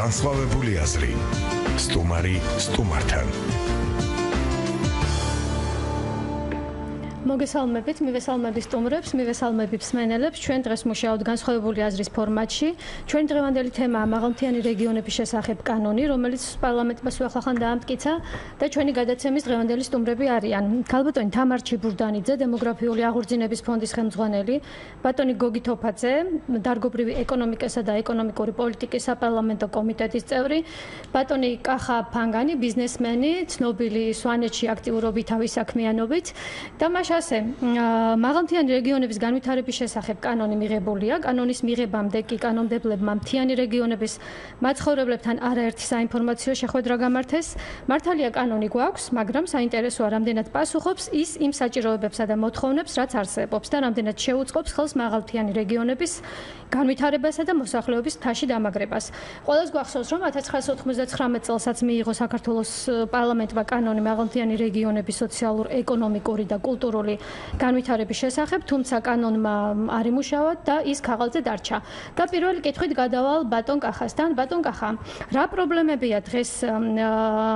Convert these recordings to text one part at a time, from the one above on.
განსხვავებული აზრი. სტუმარი სტუმართან. მოგესალმებით, მივესალმებით სტუმრებს, მივესალმებით მსმენელებს. ჩვენ დღეს მუშაობთ განსხვავებული აზრის ფორმატში. ჩვენი დღევანდელი თემაა მაღალმთიანი რეგიონების შესახებ კანონი, რომელიც პარლამენტმა უახლახან დაამტკიცა და ჩვენი გადაცემის დღევანდელი სტუმრები არიან. ქალბატონი თამარ ჩიბურდანიძე, დემოგრაფიული აღორძინების ფონდის ხელმძღვანელი, ბატონი გოგი თოფაძე, დარგობრივი ეკონომიკისა და ეკონომიკური პოლიტიკის საპარლამენტო კომიტეტის წევრი, ბატონი კახა ფანგანი, ბიზნესმენი, ცნობილი სვანეთში აქტიურობით, თავის საქმიანობით და ასე მაღალმთიანი რეგიონების განვითარების შესახებ კანონი მიღებულია. კანონის მიღებამდე კი კანონმდებლებმა მთიანი რეგიონების მაცხოვრებლებთან არაერთი საინფორმაციო შეხვედრა გამართეს. მართალია კანონი გვაქვს, მაგრამ საინტერესოა რამდენად პასუხობს ის იმ საჭიროებებსა და მოთხოვნებს, რაც არსებობს და რამდენად შეუწყობს ხელს მაღალმთიანი რეგიონების განვითარებასა და მოსახლეობის მთაში დამაგრებას. ყველას გვახსოვს, რომ 1999 წელსაც მიიღო საქართველოს პარლამენტმა კანონი მაღალმთიანი რეგიონების სოციალურ-ეკონომიკური და კულტურული განვითარების შესახებ, თუმცა კანონმა არ იმუშავა და ის ქაღალდზე დარჩა. და პირველი კითხვით გადავალ ბატონ კახასთან. ბატონ კახა, რა პრობლემებია დღეს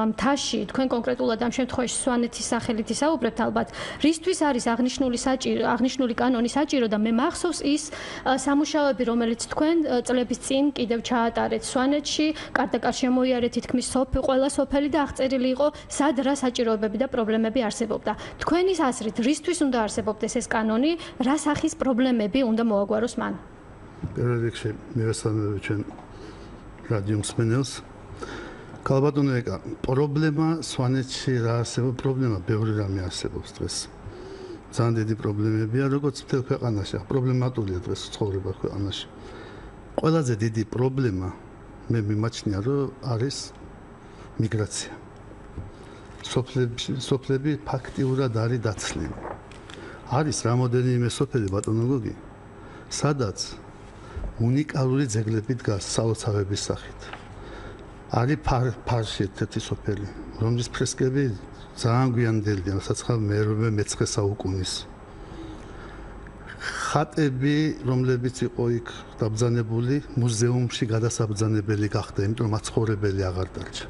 მთაში, თქვენ კონკრეტულად ამ შემთხვევაში სვანეთის სახელით ისაუბრებთ ალბათ, რისთვის არის აღნიშნული კანონი საჭირო და მე მახსოვს ის სამუშაოები, რომელიც თქვენ წლების წინ კიდევ ჩაატარეთ სვანეთში, კარტ-კარტ შემოიარეთ თითქმის ყველა სოფელი და აღწერილი იყო, სად რა საჭიროებები და პრობლემები არსებობდა. თქვენის აზრით, რისთვის უნდა არსებობდეს ეს კანონი, რა სახის პრობლემები უნდა მოაგვაროს მან? პირველ რიგში მივესალმები ჩვენ რადიო მსმენელს. ქალბატონო ეკა, პრობლემა სვანეთში რა არსებობს, პრობლემა ბევრი რამე არსებობს დღეს. ძალიან დიდი პრობლემებია, როგორც მთელ ქვეყანაში, პრობლემატურია დღეს ცხოვრება ქვეყანაში. ყველაზე დიდი პრობლემა მე მიმაჩნია, რომ არის მიგრაცია. სოფლები ფაქტიურად არის დაცლილი. არის რამოდენიმე სოფელი ბატონო გოგი, სადაც უნიკალური ძეგლები დგას სალოცავების სახით. არის ფარში ერთ-ერთი სოფელი, რომლის ფრესკები ძალიან გვიანდელია, საცხალ მე-19 საუკუნის. ხატები, რომლებიც იყო იქ დაბრძანებული, მუზეუმში გადასაბრძანებელი გახდა, იმიტომ რომ მაცხოვრებელი აღარ დარჩა.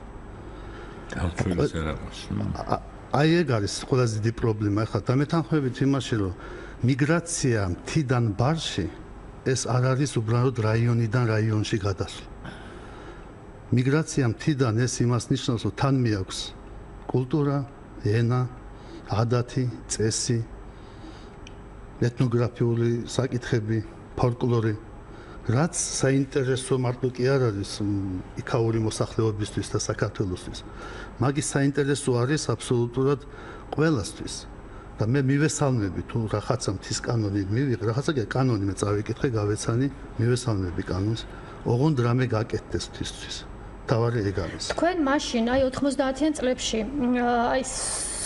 აი ეგ არის ყველაზე დიდი პრობლემა. ახლა დამეთანხმებით იმაში, რომ მიგრაცია მთიდან ბარში ეს არ არის უბრალოდ რაიონიდან რაიონში გადასვლა. მიგრაცია მთიდან ეს იმას ნიშნავს, რომ თან მიაქვს კულტურა, ენა, ადათი, წესი, ეთნოგრაფიული საკითხები, ფოლკლორი, რაც საინტერესო მარტო კი არ არის იქაური მოსახლეობისთვის და საქართველოსთვის. მაგის საინტერესო არის აბსოლუტურად ყველასთვის. და მე მივესალმები თუ რაღაცა მთის კანონი მივიღე, რაღაცა კი კანონი მე წავიკითხე, გავეცანი, მივესალმები კანონს. ოღონდ რამე გაკეთდეს მთისთვის. თავარი ეგ არის. თქვენ მაშინ აი 90-იან წლებში აი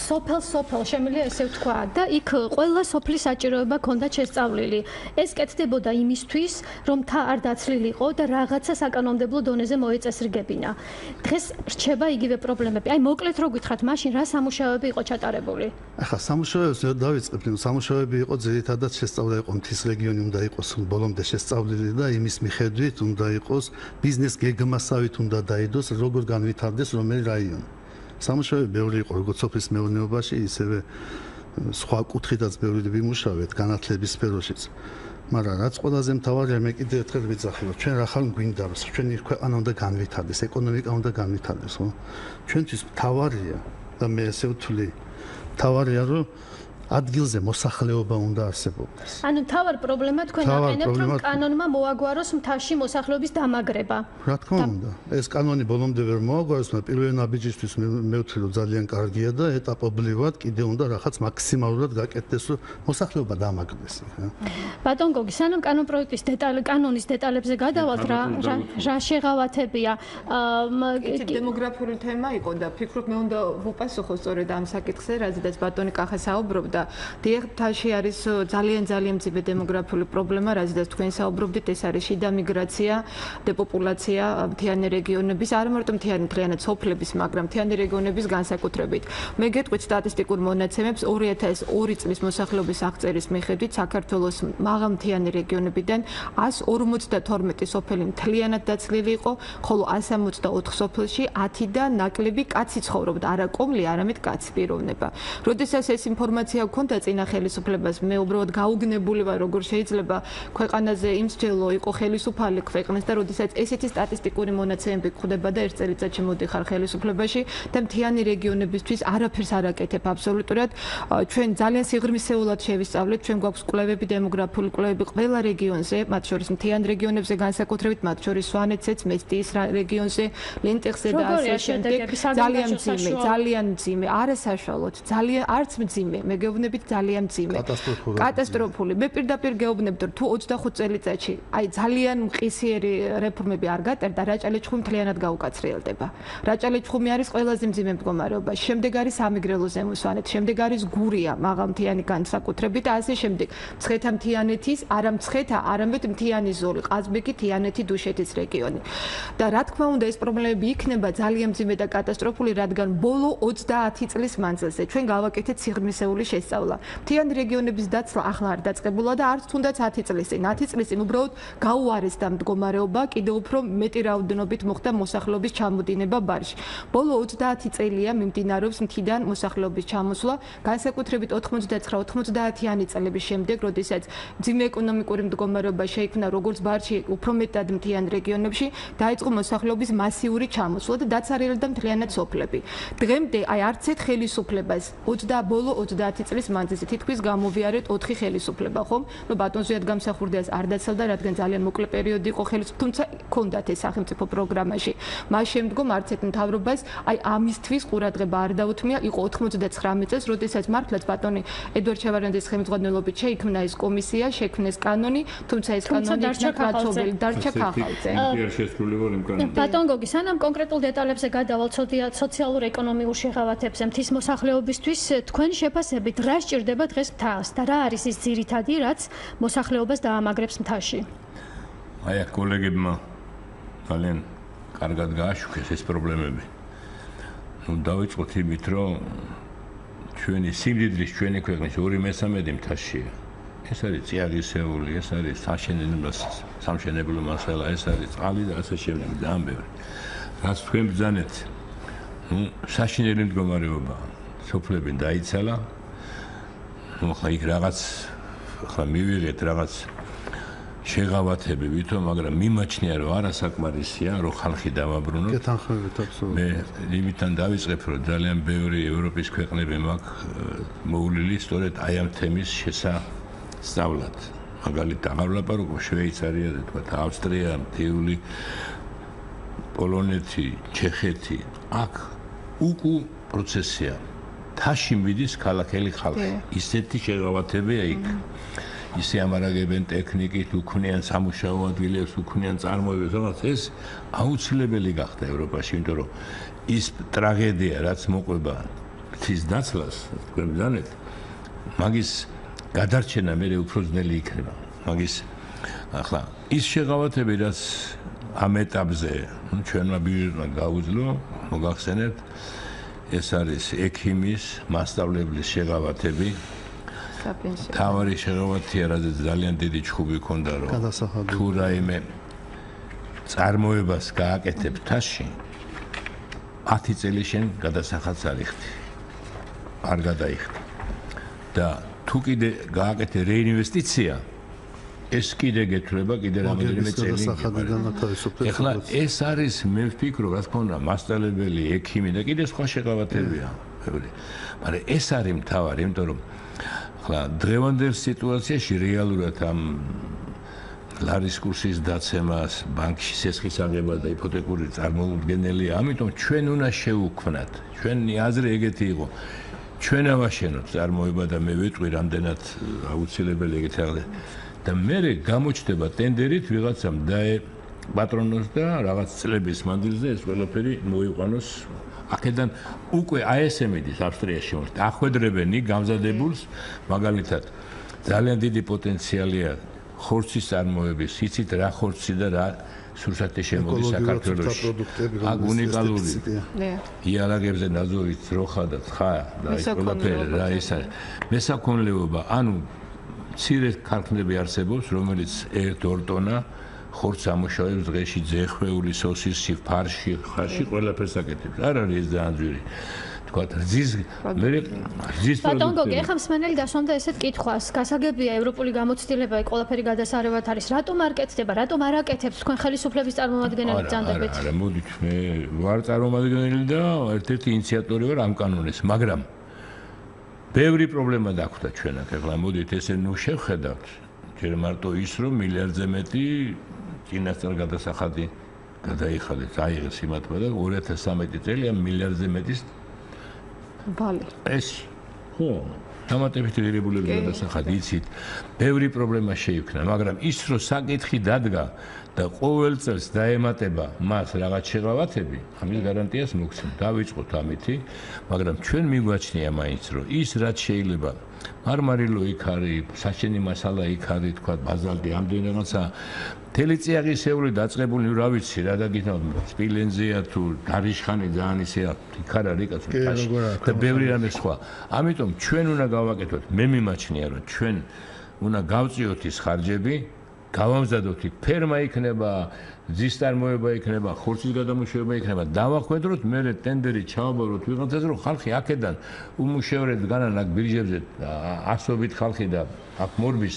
სოფელ შემიძლია ესე ვთქვა და იქ ყველა სოფლის საჭიროება ჰქონდა შესწავლილი. ეს კეთდებოდა იმისთვის, რომ მთა არ დაცლილიყო და რაღაცა საკანონმდებლო დონეზე მოეწესრიგებინა. დღეს რჩება იგივე პრობლემები. აი მოკლედ რო გითხრათ, მაშინ რა სამუშაოები იყო ჩატარებული? ახლა სამუშაოებს დავიწყებ, სამუშაოები იყო ძირითადად შესწავლა იყო მთის რეგიონი უნდა იყოს ბოლომდე შესწავლილი და იმის მიხედვით უნდა იყოს ბიზნეს გეგმასავით უნდა დაიდოს, როგორ განვითარდეს რომელი რაიონი. სამუშაოები ბევრი იყო, როგორც სოფლის მეურნეობაში, ისევე სხვა კუთხითაც ბევრი ვიმუშავეთ, განათლების სფეროშიც. მაგრამ რაც ყველაზე მთავარია, მე კიდევ ერთხელ ვიძახი, რომ ჩვენ რა ხარ გვინდა, ჩვენი ქვეყანა უნდა განვითარდეს, ეკონომიკა უნდა განვითარდეს, ხო? ჩვენთვის მთავარია და მე ესე ვთვლი, მთავარია, რომ ადგილზე მოსახლეობა უნდა არსებობდეს. ანუ მთავარ პრობლემა თქვენ აყენებთ, რომ კანონმა მოაგვაროს მთაში მოსახლეობის დამაგრება. რა თქმა უნდა, ეს კანონი ბოლომდე ვერ მოაგვაროს, მაგრამ პირველი ნაბიჯისთვის მე ვთვლი, რომ ძალიან კარგია და ეტაპობრივად კიდე უნდა რაღაც მაქსიმალურად გაკეთდეს, რომ მოსახლეობა დამაგრდეს. ბატონ გოგი, სანამ კანონის დეტალებზე გადავალთ, რა შეღავათებია? დემოგრაფიული თემა იყო და ფიქრობ მე უნდა ვუპასუხო სწორედ ამ საკითხზე, რაზედაც ბატონი კახა საუბრობდა. და დიახ, მთაში არის ძალიან მძიმე დემოგრაფიული პრობლემა, რაზეც თქვენ საუბრობდით, ეს არის შიდა მიგრაცია, დეპოპულაცია მთიანი რეგიონების, არა მარტო მთლიანად სოფლების, მაგრამ მთიანი რეგიონების განსაკუთრებით. მე გეტყვით სტატისტიკურ მონაცემებს 2002 წლის მოსახლეობის აღწერის მიხედვით საქართველოს მაღალმთიანი რეგიონებიდან 152 სოფელი მთლიანად დაცლილი იყო, ხოლო 164 სოფელში 10 და ნაკლები კაცი ცხოვრობდა, არა კომლი, არამედ კაცი პიროვნება. როდესაც ეს ინფორმაცია გქონდა წინა ხელისუფლებას, მე უბრალოდ გაუგნებული ვარ, როგორ შეიძლება ქვეყანაზე იმსჯელო იყო ხელისუფალი ქვეყნის და როდესაც ესეთი სტატისტიკური მონაცემები გვხვდება და ერთ წელიწადში მოდიხარ ხელისუფლებაში და მთიანი რეგიონებისთვის არაფერს არ აკეთებ აბსოლუტურად. ჩვენ ძალიან სიღრმისეულად შევისწავლეთ, ჩვენ გვაქვს კვლევები, დემოგრაფიული კვლევები ყველა რეგიონზე, მათ შორის მთიან რეგიონებზე განსაკუთრებით, მათ შორის სვანეთზეც, მესტიის რეგიონზე, ლენტეხზე და ასე შემდეგ. ძალიან მძიმე, არასაშუალოდ, არც მძიმე, მე გეუბნებით ძალიან მძიმე. კატასტროფული. მე პირდაპირ გეუბნებთ, თუ 25 წელიწადში აი ძალიან მყისიერი რეფორმები არ გატარდა, რაჭა-ლეჩხუმი მთლიანად გაუკაცრიელდება. რაჭა-ლეჩხუმი არის ყველაზე მძიმე მდგომარეობაში. შემდეგ არის სამეგრელო ზემო სვანეთი, შემდეგ არის გურია, მაღალმთიანი განსაკუთრებით და ასე შემდეგ. მცხეთა მთიანეთის, არა მცხეთა, არამედ მთიანი ზოლი, ყაზბეგი, თიანეთი, დუშეთის რეგიონი. და რა თქმა უნდა, ეს პრობლემები იქნება ძალიან მძიმე და კატასტროფული, რადგან ბოლო 20 წლის მანძილზე ჩვენ გავაკეთეთ სიღრმისეული შესწავლა. მთიანი რეგიონების დაცლა ახლა არ დაწყებულა და არც თუნდაც 10 წლის წინ. 10 წლის წინ უბრალოდ გაუარესდა მდგომარეობა, კიდევ უფრო მეტი რაოდენობით მოხდა მოსახლეობის ჩამოდინება ბარში. ბოლო 20 წელია მიმდინარეობს მთიდან მოსახლეობის ჩამოსვლა, განსაკუთრებით 89-90-იანი წლების შემდეგ, როდესაც მძიმე ეკონომიკური მდგომარეობა შეიქმნა როგორც ბარში, უფრო მეტად მთიან რეგიონებში, დაიწყო მოსახლეობის მასიური ჩამოსვლა და დაცარიელდა მთლიანად სოფლები. დღემდე აი არც ერთ ხელისუფლებას ბოლო 20 წლის მანძილზე თითქმის გამოვიარეთ 4 ხელისუფლება, ხომ? ნუ ბატონ ზვიად გამსახურდიას არ დაცალდა, რადგან ძალიან მოკლე პერიოდი იყო ხელისუფლება, თუმცა ჰქონდათ ეს სახელმწიფო პროგრამაში. მას შემდგომ არც ერთ მთავრობას აი ამისთვის ყურადღება არ დაუთმია, იყო 99 წელს, როდესაც მართლაც ბატონი ედვარდ შევარდნაძის ხელმძღვანელობით შეიქმნა ეს კომისია, შექმნეს კანონი, თუმცა ეს კანონი დარჩა ქაღალდზე. ბატონ გოგი, სანამ კონკრეტულ დეტალებზე გადავალთ სოციალურ-ეკონომიურ შეღავათებზე მთის მოსახლეობისთვის, თქვენ შეფასებით რა სჭირდება დღეს მთას და რა არის ის ძირითადი, რაც მოსახლეობას დაამაგრებს მთაში? აი აქ კოლეგებმა ძალიან კარგად გააშუქეს ეს პრობლემები. ნუ დავიწყოთ იმით, რომ ჩვენი სიმდიდრის ჩვენი ქვეყნის 2/3 მთაშია. ეს არის წიაღისეული, ეს არის სამშენებლო მასალა, ეს არის წყალი და ასე შემდეგ, ძალიან ბევრი. რაც თქვენ ბრძანეთ, ნუ საშინელი მდგომარეობა, სოფლები დაიცალა. ნუ ხა იქ რაღაც ხა მივიღეთ რაღაც შეღავათები ვითომ, მაგრამ მიმაჩნია რომ არასაკმარისია, რომ ხალხი დავაბრუნოთ. გეთანხმებით აბსოლუტურად. მე იმითან დავიწყებ, რომ ძალიან ბევრი ევროპის ქვეყნები მაქვს მოულილი სწორედ აი ამ თემის შესასწავლად. მაგალითად, აღავლაპარაკო შვეიცარია, თქვა ავსტრია, მთიული პოლონეთი, ჩეხეთი. აქ უკუ პროცესია. თაში მიდის ქალაქელი ხალხი. ისეთი შეღავათებია იქ. ისე ამარაგებენ ტექნიკით, უქმნიან სამუშაო ადგილებს, უქმნიან წარმოებებს, რაღაც ეს აუცილებელი გახდა ევროპაში, იმიტომ რომ ის ტრაგედია, რაც მოყვება მთის დაცლას, თქვენ ბრძანეთ, მაგის გადარჩენა მე უფრო ძნელი იქნება. მაგის ახლა ის შეღავათები, რაც ამ ეტაპზე ჩვენმა ბიუჯეტმა გაუძლო, მოგახსენებთ, ეს არის ექიმის, მასწავლებლის შეღავათები. თავარი შეღავათია, რადგან ძალიან დიდი ჩხუბი ქონდა, რომ თუ რაიმე წარმოებას გააკეთებ მთაში, 10 წელი შენ გადასახადს არ იხდი. არ გადაიხდი. და თუ კიდე გააკეთე რეინვესტიცია, ეს კიდე გეთვლება, კიდე რამდენიმე წელი. ეხლა ეს არის, მე ვფიქრობ, რა თქმა უნდა, მასწავლებელი, ექიმი და კიდე სხვა შეღავათებია. მაგრამ ეს არის მთავარი, იმიტომ რომ ახლა დღევანდელ სიტუაციაში რეალურად ამ ლარის კურსის დაცემას, ბანკში სესხის აღება და იპოთეკური წარმოუდგენელია. ამიტომ ჩვენ უნდა შევუქმნათ. ჩვენი აზრი ეგეთი იყო. ჩვენ ავაშენოთ წარმოება და მე ვიტყვი რამდენად აუცილებელი ეგეთი აღება. და მე გამოჩნდება ტენდერით ვიღაცამ პატრონოს და რაღაც წლების მანძილზე ეს ყველაფერი მოიყვანოს აქედან უკვე ASM-ის ავსტრიაში დახვედრებენ გამზადებულს მაგალითად ძალიან დიდი პოტენციალია ხორცის წარმოების იცით რა ხორცი და რა სურსათი შემოდის საქართველოში აქ უნიკალური იარაღებზე ნაზოვის ძროხა და ცხა და ეს ყველაფერი რა ის არის მესაქონლეობა ანუ მცირე ქარხნები არსებობს რომელიც 1-2 ტონა ხორცს ამუშავებს დღეში ძეხვეული სოსისი ფარში ხარში ყველაფერს აკეთებს არ არის ეს ძალიან ძვირი თქვათ რძის ბატონ გოგი ახლა მსმენელი დასვამდა ესეთ კითხვას გასაგებია ევროპული გამოცდილება ყველაფერი გადასარევად არის რატომ არ კეთდება რატომ არ აკეთებს თქვენ ხელისუფლების წარმომადგენელი ბრძანდებით არა მოდით მე ვარ წარმომადგენელი და ერთ-ერთი ინიციატორი ვარ ამ კანონის მაგრამ ბევრი პრობლემა დაგვდა ჩვენ აქ ახლა მოდით ესე ნუ შევხედავთ ჯერ მარტო ის რომ მილიარდზე მეტი წინასწარ გადასახადი გადაიხადეთ აიღეს იმათმა და 2013 წელი ამ მილიარდზე მეტის ბალი ეს ხო დამატებითი ღირებულების გადასახადი იცით ბევრი პრობლემა შეიქმნა მაგრამ ის რომ საკითხი დადგა და ყოველ წელს დაემატება მას რაღაც შეღავათები ამის გარანტიას მოგცემ დავიწყოთ ამითი მაგრამ ჩვენ მიგვაჩნია მაინც რომ ის რაც შეიძლება მარმარილო იქ არის საშენი მასალა იქ არის თქვა ბაზალტი ამდენი რაღაცა თელიწიაღისეული დაწყებული რა ვიცი რა დაგიჩნდა სპილენზეა თუ დარიშხანი ძალიან ისეა იქ არ არის კაცო და ბევრი რამე სხვა ამიტომ ჩვენ უნდა გავაკეთოთ მე მიმაჩნია რომ ჩვენ უნდა გავწიოთ ის ხარჯები გავამზადოთ იქ ფერმა იქნება ძის წარმოება იქნება ხორცის გადამუშავება იქნება დავახვედროთ მე ტენდერი ჩავაბაროთ ვიღაცაზე რომ ხალხი აქედან უმუშევრად განან აქ ბირჟებზე ასობით ხალხი და აქ მორბის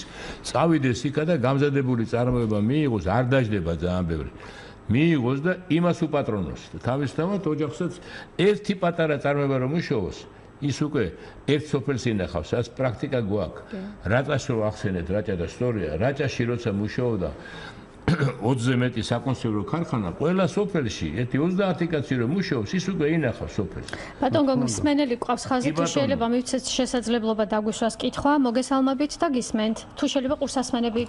წავიდეს იქა და გამზადებული წარმოება მიიღოს არ დაждდება ძალიან ბევრი მიიღოს და იმას უპატრონოს თავისთავად ოჯახსაც ერთი პატარა წარმოება რომ მუშაობს ის უკვე ერთ სოფელს ინახავს ას პრაქტიკა გვაქვს რაჭას რო ახსენეთ რაჭა და სწორია რაჭაში როცა მუშაობდა 20-ზე მეტი საკონსერვო ქარხანა ყველა სოფელში ერთი 30 კაცი რო მუშაობს ის უკვე ინახავს სოფელს ბატონ გოგი მსმენელი ყავს ხაზი თუ შეიძლება მივცეთ შესაძლებლობა დაგვიშვას კითხვა მოგესალმებით და გისმენთ თუ შეიძლება ყურსასმენები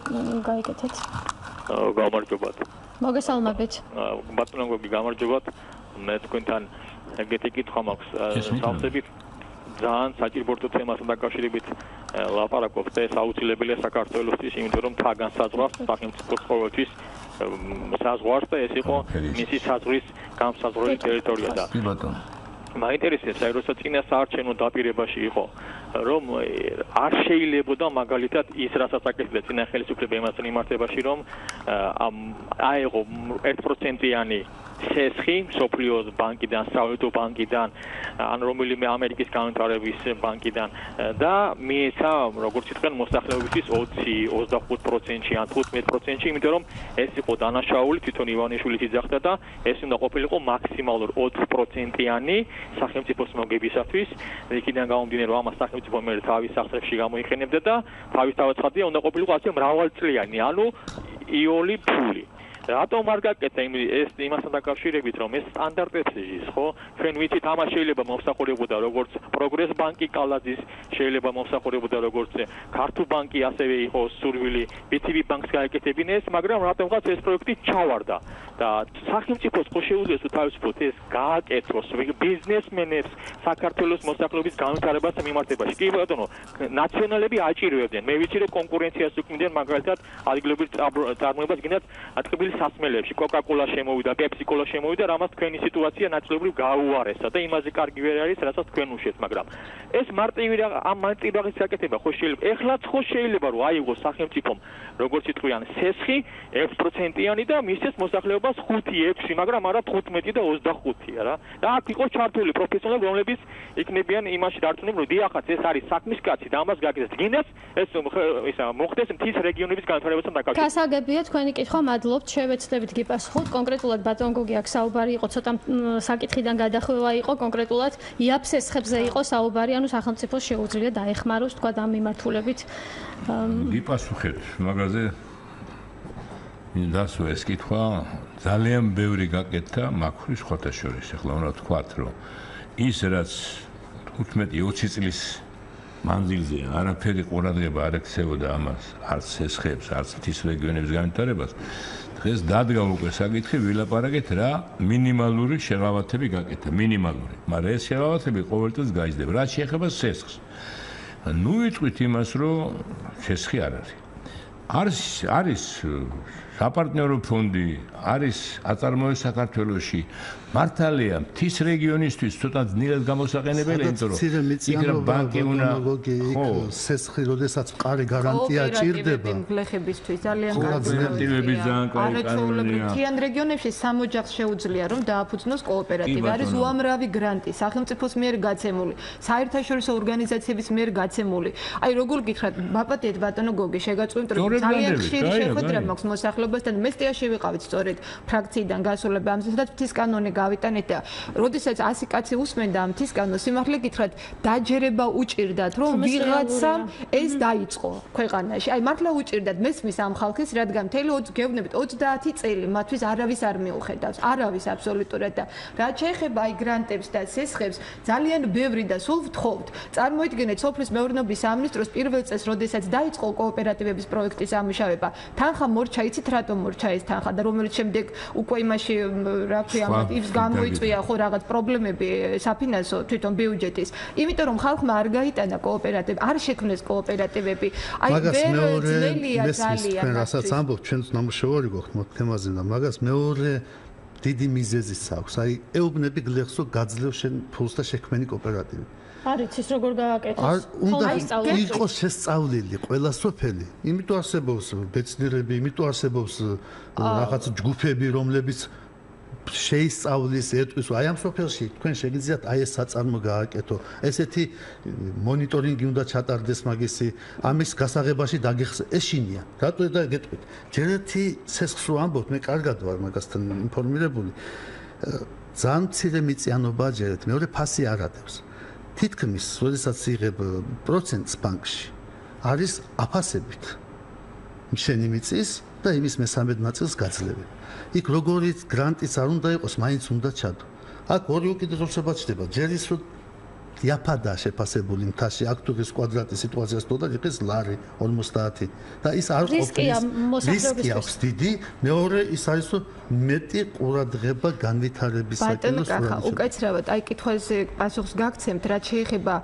გაიგეთეთ გამარჯობათ მოგესალმებით ბატონ გოგი გამარჯობათ მე თქვენთან ეგეთი კითხვა მაქვს სამწებით ძალიან საჭიროებო თემასთან დაკავშირებით ლაპარაკობთ და ეს აუცილებელია საქართველოსთვის, იმიტომ რომ თაგან საზღვარს სახელმწიფოს ყოველთვის საზღვარს და ეს იყო მისი საზღვრის გამსაზღვრელი ტერიტორია და მაინტერესებს აი როცა წინა საარჩევნო დაპირებაში იყო რომ არ შეიძლებოდა მაგალითად ის რასაც აკეთებდა წინა ხელისუფლება იმასთან მიმართებაში რომ აიღო 1%-იანი სესხი სოფლიოს ბანკიდან, საავტო ბანკიდან, ან რომელიმე ამერიკის განვითარების ბანკიდან და მიეცა როგორც ითქვენ მოსახლეობისთვის 20-25%-ში ან 15%-ში, იმიტომ რომ ეს იყო დანაშაული თვითონ ივანიშვილის იძახდა და ეს უნდა ყოფილიყო მაქსიმალურ 20%-იანი სახელმწიფოს მოგებისათვის. იქიდან გამომდინარე რომ ამას სახელმწიფო მე თავის სახსრებში გამოიყენებდა და თავისთავად ხადია უნდა ყოფილიყო ასე მრავალწლიანი, ანუ იული ფული. რატომ არ გაკეთდა ეს იმასთან დაკავშირებით რომ ეს სტანდარტებს ჟის ხო ჩვენ ვიცით ამას შეიძლება მომსახურებოდა როგორც პროგრეს ბანკი კალაძის შეიძლება მომსახურებოდა როგორც ქართულ ბანკი ასევე იყო სურვილი BTV ბანკს გაეკეთებინა ეს მაგრამ რატომღაც ეს პროექტი ჩავარდა და სახელმწიფოს ხო შეუძლიათ თავისუფლად ეს გააკეთოს ბიზნესმენებს საქართველოს მოსახლეობის განვითარებასთან მიმართებაში კი ბატონო ნაციონალები აჭირვებდნენ მე ვიცი რომ კონკურენციას უქმნიან მაგალითად ადგილობრივ წარმოებას გინდათ ატყობილი სასმელებში კოკა-კოლა შემოვიდა, პეპსი-კოლა შემოვიდა, რამაც თქვენი სიტუაცია ნაწილობრივ გაუარესა და იმაზე კარგი ვერ არის, რასაც თქვენ უშვეთ, მაგრამ ეს მარტივი ამ მარტივი საკეთება ხო შეიძლება. ეხლაც ხო შეიძლება რომ აიღოს სახელმწიფომ, როგორც იტყვიან, სესხი 1%-იანი და მისცეს მოსახლეობას 5-6, მაგრამ არა 15 და 25-ია რა. და აქ იყო ჩართული პროფესიონალები, რომლებიც იქნებიან იმაში დარწმუნებული, რომ დიახაც ეს არის საქმის კაცი და ამას გაკეთებს. გინდას ეს მოხდეს მთის რეგიონების განვითარებასთან დაკავშირებით. გასაგებია თქვენი კითხვა, მადლობთ. შევეცდებით გიპასუხოთ კონკრეტულად ბატონ გოგი აქ საუბარი იყო ცოტა საკითხიდან გადახვევა იყო კონკრეტულად იაფსესხებზე იყო საუბარი ანუ სახელმწიფოს შეუძლია დაეხმაროს თქვა ამ მიმართულებით გიპასუხეთ მაგაზე მინდასო ეს კითხვა ძალიან ბევრი გაკეთდა მაქვრის სხვათა შორის ახლა უნდა ვთქვათ რომ ის რაც 15-20 წლის მანძილზე არაფერი ყურადღება არ ექცეოდა ამას, არც სესხებს, არც მთის რეგიონების განვითარებას. დღეს დადგა უკვე საკითხი, ვილაპარაკეთ რა მინიმალური შეღავათები გაკეთა, მინიმალური. მაგრამ ეს შეღავათები ყოველთვის გაიზრდება. რაც შეეხება სესხს. ნუ ვიტყვით იმას, რომ სესხი არ არის. არის საპარტნიორო ფონდი, არის აწარმოები საქართველოში. მართალია, მთის რეგიონისთვის ცოტა ძნელად გამოსაყენებელი, იმიტომ რომ იქ რა ბანკი უნდა სესხი, როდესაც მყარი გარანტია ჭირდება. გლეხებისთვის ძალიან კოოპერატივები ძალიან კარგი კანონია. მთიან რეგიონებში სამოჯახს შეუძლია რომ დააფუძნოს კოოპერატივი. არის უამრავი გრანტი, სახელმწიფოს მიერ გაცემული, საერთაშორისო ორგანიზაციების მიერ გაცემული. აი როგორ გითხრათ, ბაპატიეთ ბატონო გოგი, შეგაწყვეტ რომ ძალიან ხშირი შეხვედრა მაქვს მოსახლეობასთან. მე სტიაში ვიყავით სწორედ ფრაქციიდან გასულები ამ ზედაც მთის კანონი გავიტანეთ და როდესაც 100 კაცი უსმენდა ამ მთის კანონს, სიმართლე გითხრათ, დაჯერება უჭირდათ, რომ ვიღაცამ ეს დაიწყო ქვეყანაში. აი მართლა უჭირდათ მესმის ამ ხალხის, რადგან მთელი გეუბნებით 30 წელი მათთვის არავის არ მიუხედავს, არავის აბსოლუტურად და რაც შეეხება აი გრანტებს და სესხებს, ძალიან ბევრი და სულ ვთხოვთ. წარმოიდგინეთ, სოფლის მეურნეობის სამინისტროს პირველ წელს, როდესაც დაიწყო კოოპერატივების პროექტის ამუშავება, თანხა მორჩა, იცით რატომ მორჩა ეს თანხა და რომელიც შემდეგ უკვე იმაში რა ქვია, ის გამოიწვია ხო რაღაც პრობლემები საფინანსო თვითონ ბიუჯეტის. იმიტომ რომ ხალხმა არ გაიტანა კოოპერატივები, არ შექმნეს კოოპერატივები. აი ვერ ძნელია ძალიან. რასაც ამბობთ, ჩვენც ნამუშევარი გვაქვს მოთ თემაზე და მაგას მეორე დიდი მიზეზიც აქვს. აი ეუბნები გლეხს რომ გაძლევ შენ ფულს და შექმენი კოოპერატივი. არის ის როგორ გააკეთოს? უნდა იყოს შესწავლილი ყველა სოფელი. იმიტომ არსებობს ბეცნიერები, იმიტომ არსებობს რაღაც ჯგუფები, რომლებიც შეისწავლის ეტყვის, აი ამ სოფელში თქვენ შეგიძლიათ აი ეს საწარმო გააკეთო. ესეთი მონიტორინგი უნდა ჩატარდეს მაგისი, ამის გასაღებაში დაგეხსნა. ეშინია. რატო და გეტყვით? ჯერ ერთი სესხს რო ამბობთ, მე კარგად ვარ მაგასთან ინფორმირებული. ძალიან მცირე მიწიანობაა ჯერეთ, მეორე ფასი არ ადევს. თითქმის, როდესაც იღებ პროცენტს ბანკში, არის აფასებით. შენი მიწის და იმის მესამედ ნაწილს გაძლევი. იქ როგორიც გრანტიც არ უნდა იყოს, მაინც უნდა ჩადო. აქ ორი უკიდურესობა ჩდება. ჯერ ის რომ იაფადაა შეფასებული მთაში, აქ თუ ის კვადრატის სიტუაციას თოდა იყის ლარი 50 და ის არ ყოფილის რისკი აქვს დიდი. მეორე ის არის რომ მეტი ყურადღება განვითარების საკითხს ბატონო, უკაცრავად, აი კითხვაზე პასუხს გაგცემთ, რაც შეეხება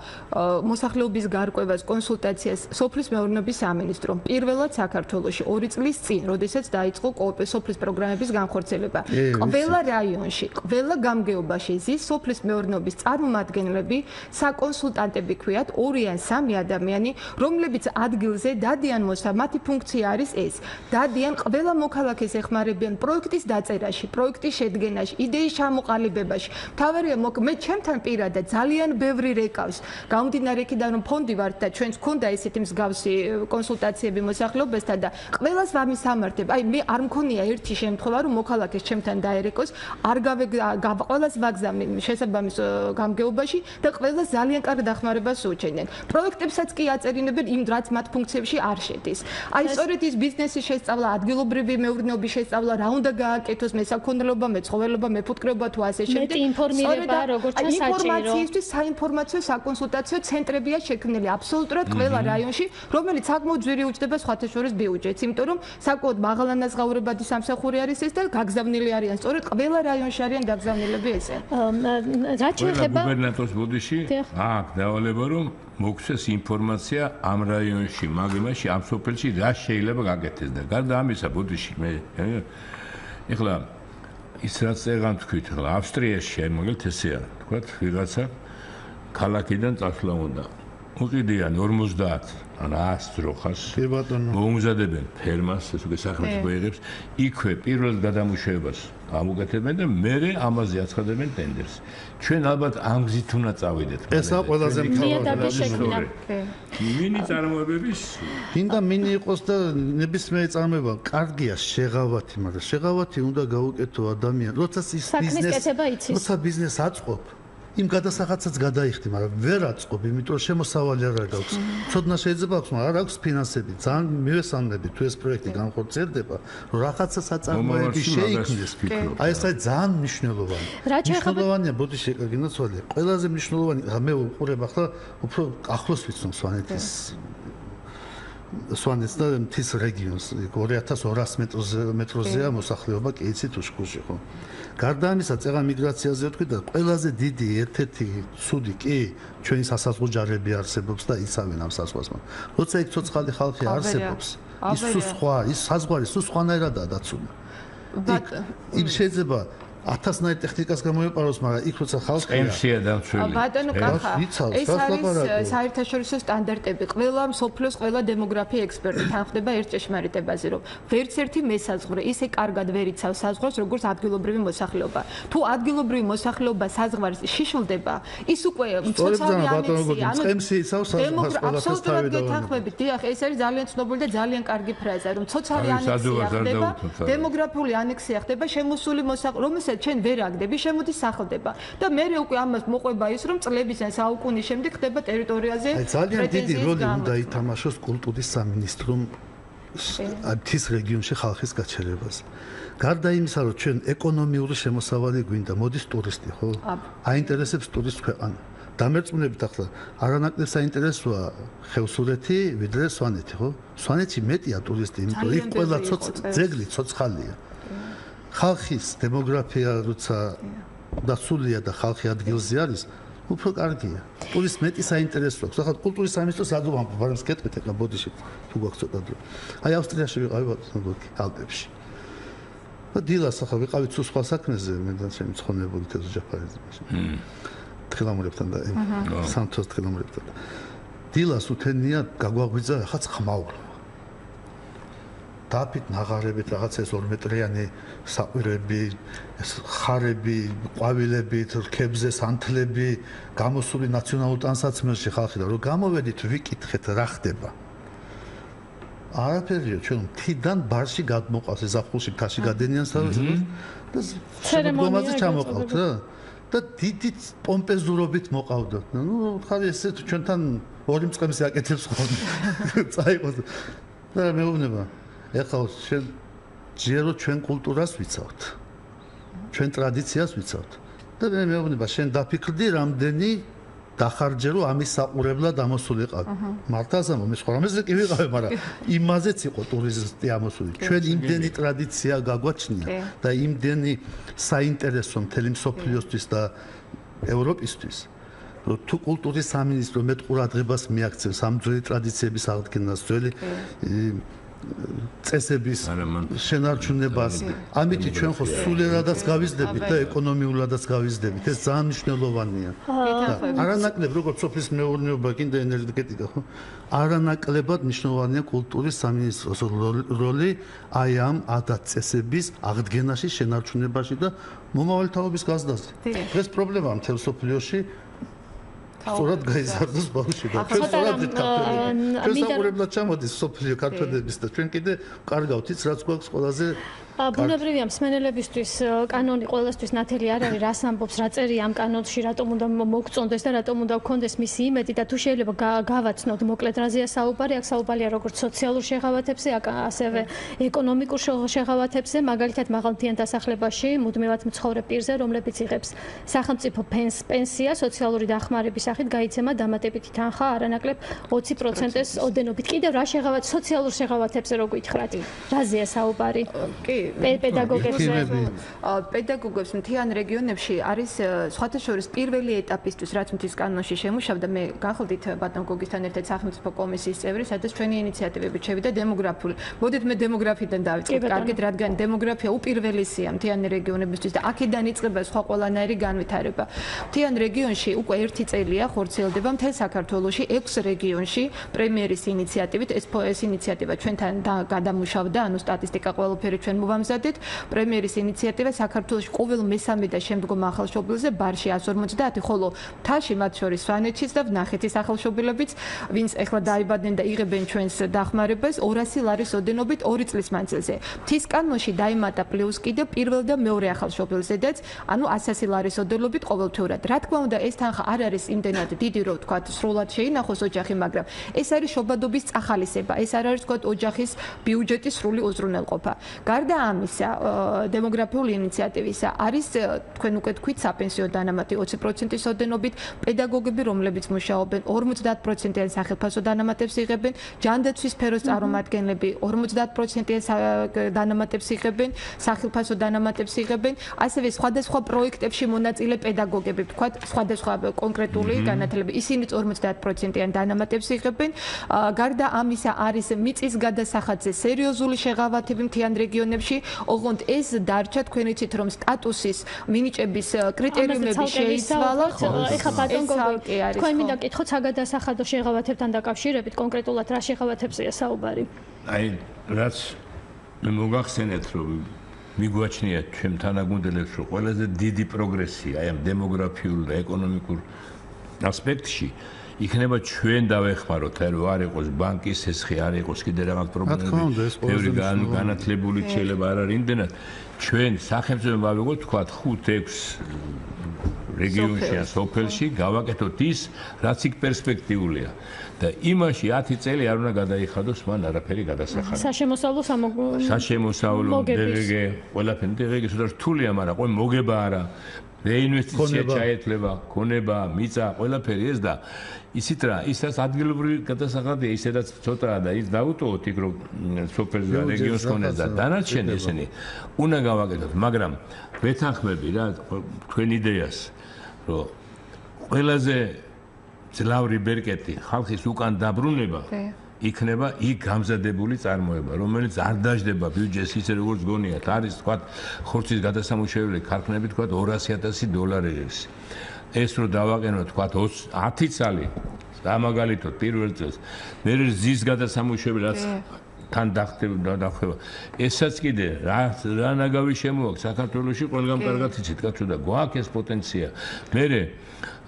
მოსახლეობის გარკვევას, კონსულტაციას სოფლის მეურნეობის სამინისტრომ. პირველად საქართველოში 2 წლის წინ, როდესაც დაიწყო სოფლის პროგრამების განხორციელება. ყველა რაიონში, ყველა გამგეობაში ზის სოფლის მეურნეობის წარმომადგენლები, საკონსულტანტები ქვიათ, 2 ან 3 ადამიანი, რომლებიც ადგილზე დადიან მათი ფუნქცია არის ეს. დადიან ყველა მოქალაქეს ეხმარებიან პროექტის დაწერაში, პროექტის შედგენაში, იდეის ჩამოყალიბებაში. თავარია მე ჩემთან პირადად ძალიან ბევრი რეკავს. გამომდინარე იქიდან რომ ფონდი ვართ და ჩვენს გქონდა ესეთი მსგავსი კონსულტაციები მოსახლეობასთან და ყველას ვამისამართებ. აი მე არ მქონია ერთი შემთხვევა რომ მოქალაქეს ჩემთან დაერეკოს, არ ყველას ვაგზავნე შესაბამის გამგეობაში და ყველა ძალიან კარგ დახმარებას უჩენდნენ. პროექტებსაც კი აწერინებენ იმ რაც მათ ფუნქციებში არ შედის. აი სწორედ ის ბიზნესის შესწავლა, ადგილობრივი მეურნეობის შესწავლა, რა უნდა გააკეთოს, მესაქონლეობა, მეცხოველეობა, მეფუტკრეობა თუ ასე შემდეგ. მეტი ინფორმირება როგორც საჭირო. ინფორმაციისთვის საინფორმაციო საკონსულტაციო ცენტრებია შექმნილი აბსოლუტურად ყველა რაიონში, რომელიც საკმაოდ ძვირი უჯდება სხვათა შორის ბიუჯეტს, იმიტომ რომ საკმაოდ მაღალანაზღაურებადი სამსახური არის ეს და გაგზავნილი არიან სწორედ ყველა რაიონში არიან დაგზავნილები ესე. რაც შეეხება გუბერნატორის ბუდიში აქ დავალება რომ მოგცეს ინფორმაცია ამ რაიონში, მაგიმაში, ამ სოფელში რა შეიძლება გაკეთდეს და გარდა ამისა ბუდიში მე ეხლა ის რაც წეგან თქვით, ეხლა ავსტრიაში აი მაგალითად ესეა, თქვათ ვიღაცა ქალაქიდან წასვლა უნდა. უყიდიან 50 ან 100 დროხას. მოუმზადებენ ფერმას, ეს უკვე სახელმწიფო იღებს, იქვე პირველად გადამუშავებას ამუკეთებენ და მერე ამაზე აცხადებენ ტენდერს. ჩვენ ალბათ ამ გზით უნდა წავიდეთ. ესა ყველაზე მთავარი. მინი წარმოებების გინდა მინი იყოს და ნებისმიერი წარმოება კარგია შეღავათი, მაგრამ შეღავათი უნდა გაუკეთო ადამიანი, როცა ის ბიზნესი, როცა ბიზნეს აწყობ, იმ გადასახადსაც გადაიხდი, მაგრამ ვერ აწყობ, იმიტომ რომ შემოსავალი არ გაქვს. ცოდნა შეიძლება აქვს, მაგრამ არ აქვს ფინანსები. ძალიან მივესალმები თუ ეს პროექტი განხორციელდება, რომ რაღაცა საწარმოები შეიქმნეს. აი ეს ძალიან მნიშვნელოვანია. მნიშვნელოვანია ბოდიში გინაცვალე. ყველაზე მნიშვნელოვანი მე უყურებ ახლა უფრო ახლოს ვიცნობ სვანეთს და მთის რეგიონს 2200 მეტროზეა მოსახლეობა კი იცით უშქუში ხო. გარდა ამისა, წეღან მიგრაციაზე ვთქვი და ყველაზე დიდი ერთ-ერთი ცუდი კი ჩვენი სასაზღვრო ჯარები არსებობს და იცავენ ამ საზღვარს. როცა იქ ცოცხალი ხალხი არსებობს, ის სხვა, ის საზღვარი სხვანაირადაა დაცული. იქ შეიძლება 1000-ნაირ ტექნიკას გამოიყაროს, მაგრამ იქ როცა ხალხია ყემსია დამცველი. ბატონო კახა, ეს არის საერთაშორისო სტანდარტები. ყველა მსოფლიოს ყველა დემოგრაფია ექსპერტი თანხმდება ერთ ჭეშმარიტებაზე, რომ ვერც ერთი მესაზღვრე ისე კარგად ვერ იცავს საზღვარს, როგორც ადგილობრივი მოსახლეობა. თუ ადგილობრივი მოსახლეობა საზღვარს შიშვლდება, ის უკვე მცოცავი ანექსია, ყემსი იცავს საზღვარს ყველაფერს თავი და თანხმებით. დიახ, ეს არის ძალიან ცნობილი და ძალიან კარგი ფრაზა, რომ მცოცავი ანექსია ხდება, დემოგრაფიული ანექსია ხდება, შემოსული მოსახლეობა, რომელსაც ჩვენ ვერ აგდები, შემოდის სახლდება და მე უკვე ამას მოყვება ის, რომ წლების ან საუკუნის შემდეგ ხდება ტერიტორიაზე ძალიან დიდი როლი უნდა ითამაშოს კულტურის სამინისტრომ მთის რეგიონში ხალხის გაჩერებას. გარდა იმისა, რომ ჩვენ ეკონომიური შემოსავალი გვინდა, მოდის ტურისტი, ხო? აინტერესებს ტურისტ ქვეყანა. დამერწმუნებით ახლა არანაკლებ საინტერესოა ხევსურეთი, ვიდრე სვანეთი, ხო? სვანეთში მეტია ტურისტი, იმიტომ იქ ყველა ძეგლი ცოცხალია. ხალხის დემოგრაფია როცა დაცულია და ხალხი ადგილზე არის, უფრო კარგია. ტურისტს მეტი საინტერესო აქვს. ახლა კულტურის სამინისტროს ადროვან პრობლემას გეტყვით ეხლა ბოდიში თუ გვაქვს ცოტა დრო. აი ავსტრიაში ვიყავი ბატონო ალპებში. და დილას ახლა ვიყავით სულ სხვა საქმეზე, მე და ჩემი ცხონებული თეზო ჯაფარიძე მაშინ. თხილამურებთან და სამთოს თხილამურებთან. დილას უთენია გაგვაღვიძა ხაც ხმაურო. დაფით ნაღარებით რაღაც ეს 2 მეტრიანი საყვირები, ეს ხარები, ყვავილები, რქებზე სანთლები, გამოსული ნაციონალურ ტანსაცმელში ხალხი და რომ გამოვედით ვიკითხეთ რა ხდება. არაფერია, ჩვენ მთიდან ბარში გადმოყავს, ზაფხულში მთაში გადენიან საერთოდ და ცერემონიაზე ჩამოყავთ რა. და დიდი პომპეზურობით მოყავდა. ნუ ხარ ესე ჩვენთან 2 მწყემსი აკეთებს ხოლმე. წაიყოს. და მეუბნება ეხლა ჯერო ჩვენ კულტურას ვიცავთ. ჩვენ ტრადიციას ვიცავთ. და მე მეუბნება შენ დაფიქრდი რამდენი დახარჯერო ამის საყურებლად ამოსულიყავ. მართალსა მე სხვა რამეზე კი ვიყავი, მაგრამ იმაზეც იყო ტურისტი ამოსული. ჩვენ იმდენი ტრადიცია გაგვაჩნია და იმდენი საინტერესო მთელი მსოფლიოსთვის და ევროპისთვის. თუ კულტურის სამინისტრო მეტ ყურადღებას მიაქცევს ამ ძველი ტრადიციების აღდგენას, ძველი წესების შენარჩუნებას, ამით ჩვენ ხო სულიერადაც გავიზრდებით და ეკონომიურადაც გავიზრდებით. ეს ძალიან მნიშვნელოვანია. არანაკლებ როგორც სოფლის მეურნეობა კი და ენერგეტიკა, ხო? არანაკლებად მნიშვნელოვანია კულტურის სამინისტროს როლი აი ამ ადათ-წესების აღდგენაში, შენარჩუნებაში და მომავალი თაობის გაზრდაზე. ეს პრობლემაა მთელ სოფლიოში. სწორად გაიზარდოს ბავშვი და ჩვენ სწორად ვიქცევთ. ჩვენ საყურებლად ჩამოდის სოფლიო ქართველების და ჩვენ კიდე კარგავთ ის რაც გვაქვს ყველაზე ბუნებრივია მსმენელებისთვის კანონი ყველასთვის ნათელი არ არის, რას ამბობს, რა წერია ამ კანონში, რატომ უნდა მოგწონდეს და რატომ უნდა გქონდეს მისი იმედი და თუ შეიძლება გავაცნოთ მოკლედ რაზეა საუბარი, აქ საუბარია როგორც სოციალურ შეღავათებზე, ასევე ეკონომიკურ შეღავათებზე, მაგალითად მაღალმთიან დასახლებაში მუდმივად მცხოვრებ პირზე, რომლებიც იღებს სახელმწიფო პენსია, სოციალური დახმარების სახით გაიცემა დამატებითი თანხა არანაკლებ 20%-ს ოდენობით. კიდევ რა შეღავათ სოციალურ შეღავათებზე რო გითხრათ, რაზეა საუბარი? კი პედაგოგებს მთიან რეგიონებში არის სხვათა შორის პირველი ეტაპისთვის, რაც მთის კანონში შემუშავდა, მე განხილდით ბატონ გოგისთან ერთად სახელმწიფო კომისიის წევრი, სადაც ჩვენი ინიციატივებით შევიდა დემოგრაფიული. მოდით მე დემოგრაფიიდან დავიწყებ, კარგით, რადგან დემოგრაფია უპირველესია მთიან რეგიონებისთვის და აქედან იწყება სხვა ყველანაირი განვითარება. მთიან რეგიონში უკვე 1 წელია ხორციელდება მთელ საქართველოში 6 რეგიონში პრემიერის ინიციატივით, ეს ინიციატივა ჩვენთან გადამუშავდა, ანუ სტატისტიკა ყველაფერი ჩვენ ვამზადეთ. პრემიერის ინიციატივა საქართველოში ყოველ მესამე და შემდგომ ახალშობილზე ბარში 150, ხოლო მთაში მათ შორის სვანეთშიც და ვნახეთის ახალშობილებიც, ვინც ეხლა დაიბადნენ და იღებენ ჩვენს დახმარებას 200 ლარის ოდენობით 2 წლის მანძილზე. მთის კანონში დაიმატა პლუს კიდე პირველ და მეორე ახალშობილზედაც, ანუ 100 ლარის ოდენობით ყოველთვიურად. რა თქმა უნდა, ეს თანხა არ არის იმდენად დიდი, რომ თქვა სრულად შეინახოს ოჯახი, მაგრამ ეს არის შობადობის წახალისება. ეს არ არის თქვა ოჯახის ბიუჯეტის სრული უზრუნველყოფა. გარდა ამისა, დემოგრაფიული ინიციატივისა არის თქვენ უკვე თქვით საპენსიო დანამატი 20%-ის ოდენობით, პედაგოგები, რომლებიც მუშაობენ 50%-იან სახელფასო დანამატებს იღებენ, ჯანდაცვის სფეროს წარმომადგენლები 50%-იან დანამატებს იღებენ, სახელფასო დანამატებს იღებენ, ასევე სხვადასხვა პროექტებში მონაწილე პედაგოგები, თქვა სხვადასხვა კონკრეტული განათლება, ისინიც 50%-იან დანამატებს იღებენ. გარდა ამისა არის მიწის გადასახადზე სერიოზული შეღავათები მთიან რეგიონებში, ოღონდ ეს დარჩა თქვენ იცით რომ სტატუსის მინიჭების კრიტერიუმები შეიცვალა. ეხლა ბატონ გოგო, თქვენ მინდა კითხოთ საგადასახადო შეღავათებთან დაკავშირებით კონკრეტულად რა შეღავათებზეა საუბარი? აი, რაც მე მოგახსენეთ რომ მიგვაჩნია ჩვენ თანაგუნდელებს რომ ყველაზე დიდი პროგრესია აი ამ დემოგრაფიულ და ეკონომიკურ ასპექტში იქნება ჩვენ დავეხმაროთ, რომ არ იყოს ბანკის სესხი, არ იყოს კიდე რაღაც პრობლემები. ბევრი განათლებული შეიძლება არ არის იმდენად. ჩვენ სახელმწიფო ვავიღოთ თქვა 5-6 რეგიონში ან სოფელში გავაკეთოთ ის, რაც იქ პერსპექტიულია. და იმაში 10 წელი არ უნდა გადაიხადოს მან არაფერი გადასახადი. საშემოსავლო DRG, ყველაფერი DRG ცოტა რთულია, მაგრამ ყო მოგება არა. რეინვესტიცია ჩაეთლება, ქონება, მიწა, ყველაფერი ეს და ისიც რა, ისაც ადგილობრივი გადასახადია, ისედაც ცოტაა და ის დაუტოვოთ იქ რომ სოფელს და რეგიონს ქონდეს და დანარჩენი ესენი უნდა გავაკეთოთ, მაგრამ ვეთანხმები რა თქვენ იდეას, რომ ყველაზე ძლავრი ბერკეტი ხალხის უკან დაბრუნება იქნება იქ გამზადებული წარმოება, რომელიც არ დაждდება ბიუჯეტს ისე როგორც გონიათ, არის თქვა ხორცის გადასამუშავებელი ქარხნები თქვა $200,000. ეს რო დავაყენოთ თქვა 10 წალი, სამაგალითოდ პირველ წელს, მე ზის გადასამუშავებელი რაც თან დახდება. ესაც კიდე რა ნაგავი შემოაქვს საქართველოში ყველგან კარგად იცით, კაცო და გვაქვს ეს პოტენცია. მე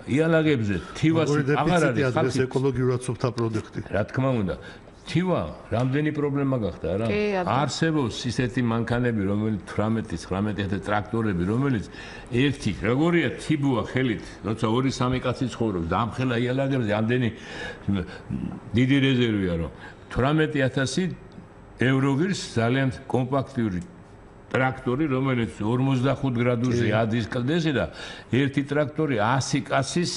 იალაგებზე თივას აღარ არის ხალხის ეკოლოგიურად სუფთა პროდუქტი. რა თქმა უნდა, თივა რამდენი პრობლემა გახდა რა? არსებობს ისეთი მანქანები, რომელიც 18-19 ტრაქტორები, რომელიც ერთი როგორია თიბუა ხელით, როცა 2-3 კაცი ცხოვრობს და ამხელა იალაგებზე ამდენი დიდი რეზერვია, რომ 18,000 евро ღირს ძალიან კომპაქტიური ტრაქტორი, რომელიც 45 გრადუსზე ადის კლდეზე და ერთი ტრაქტორი 100 კაცის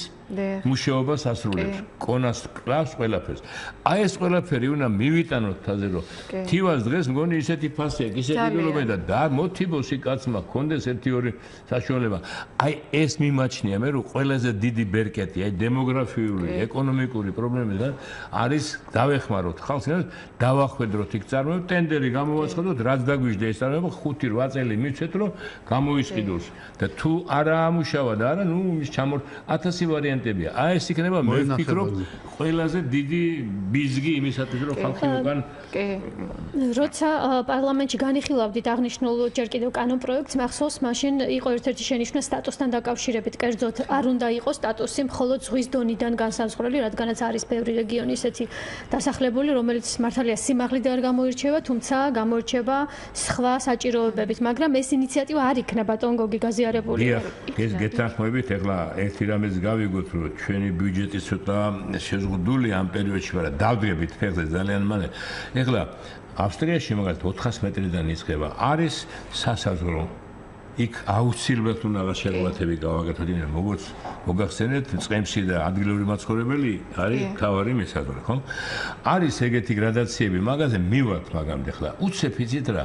მუშაობას ასრულებს. კონას კლავს ყველაფერს. აი ეს ყველაფერი უნდა მივიტანოთ თაზე რომ თივას დღეს მგონი ისეთი ფასი აქვს, ისეთი დილობენ და მოტივოსი კაცმა კონდეს 1-2 საშუალება. აი ეს მიმაჩნია მე რომ ყველაზე დიდი ბერკეტი, აი დემოგრაფიული, ეკონომიკური პრობლემიდან არის დავეხმაროთ ხალხს, დავახვედროთ იქ წარმოება, ტენდერი გამოვაცხადოთ, რაც დაგვიჟდა ეს წარმოება 5-8 წელი მიცეთ რომ გამოისყიდოს და თუ არა ამუშავა და არა, ნუ ის ჩამორ 1000 ვარიანტი აი ეს იქნება მე ვფიქრობ ყველაზე დიდი ბიზგი იმისათვის რომ ხალხი უკან როცა პარლამენტში განიხილავდით აღნიშნულ ჯერ კიდევ კანონ პროექტს მახსოვს მაშინ იყო ერთ-ერთი შენიშვნა სტატუსთან დაკავშირებით კერძოდ არ უნდა იყოს სტატუსი მხოლოდ ზღვის დონიდან განსაზღვრელი რადგანაც არის ბევრი რეგიონი ისეთი დასახლებული რომელიც მართალია სიმაღლით არ გამოირჩევა თუმცა გამოირჩევა სხვა საჭიროებებით მაგრამ ეს ინიციატივა არ იქნება ბატონ გოგი გაზიარებული ეს გეთანხმებით ეხლა ერთი რამეს გავიგოთ რომ ჩვენი ბიუჯეტი ცოტა შეზღუდული ამ პერიოდში მაგრამ დავდგებით ფეხზე ძალიან მალე ეხლა ავსტრიაში მაგალითად 400 მეტრიდან იწყება არის სასაზღვრო იქ აუცილებლად უნდა რაღაც შეღავათები გავაკეთოთ იმენ როგორც მოგახსენეთ წემსი და ადგილობრივი მაცხოვრებელი არის თავარი მისადრო ხო არის ეგეთი გრადაციები მაგაზე მივათ მაგრამ ეხლა უცებ იცით რა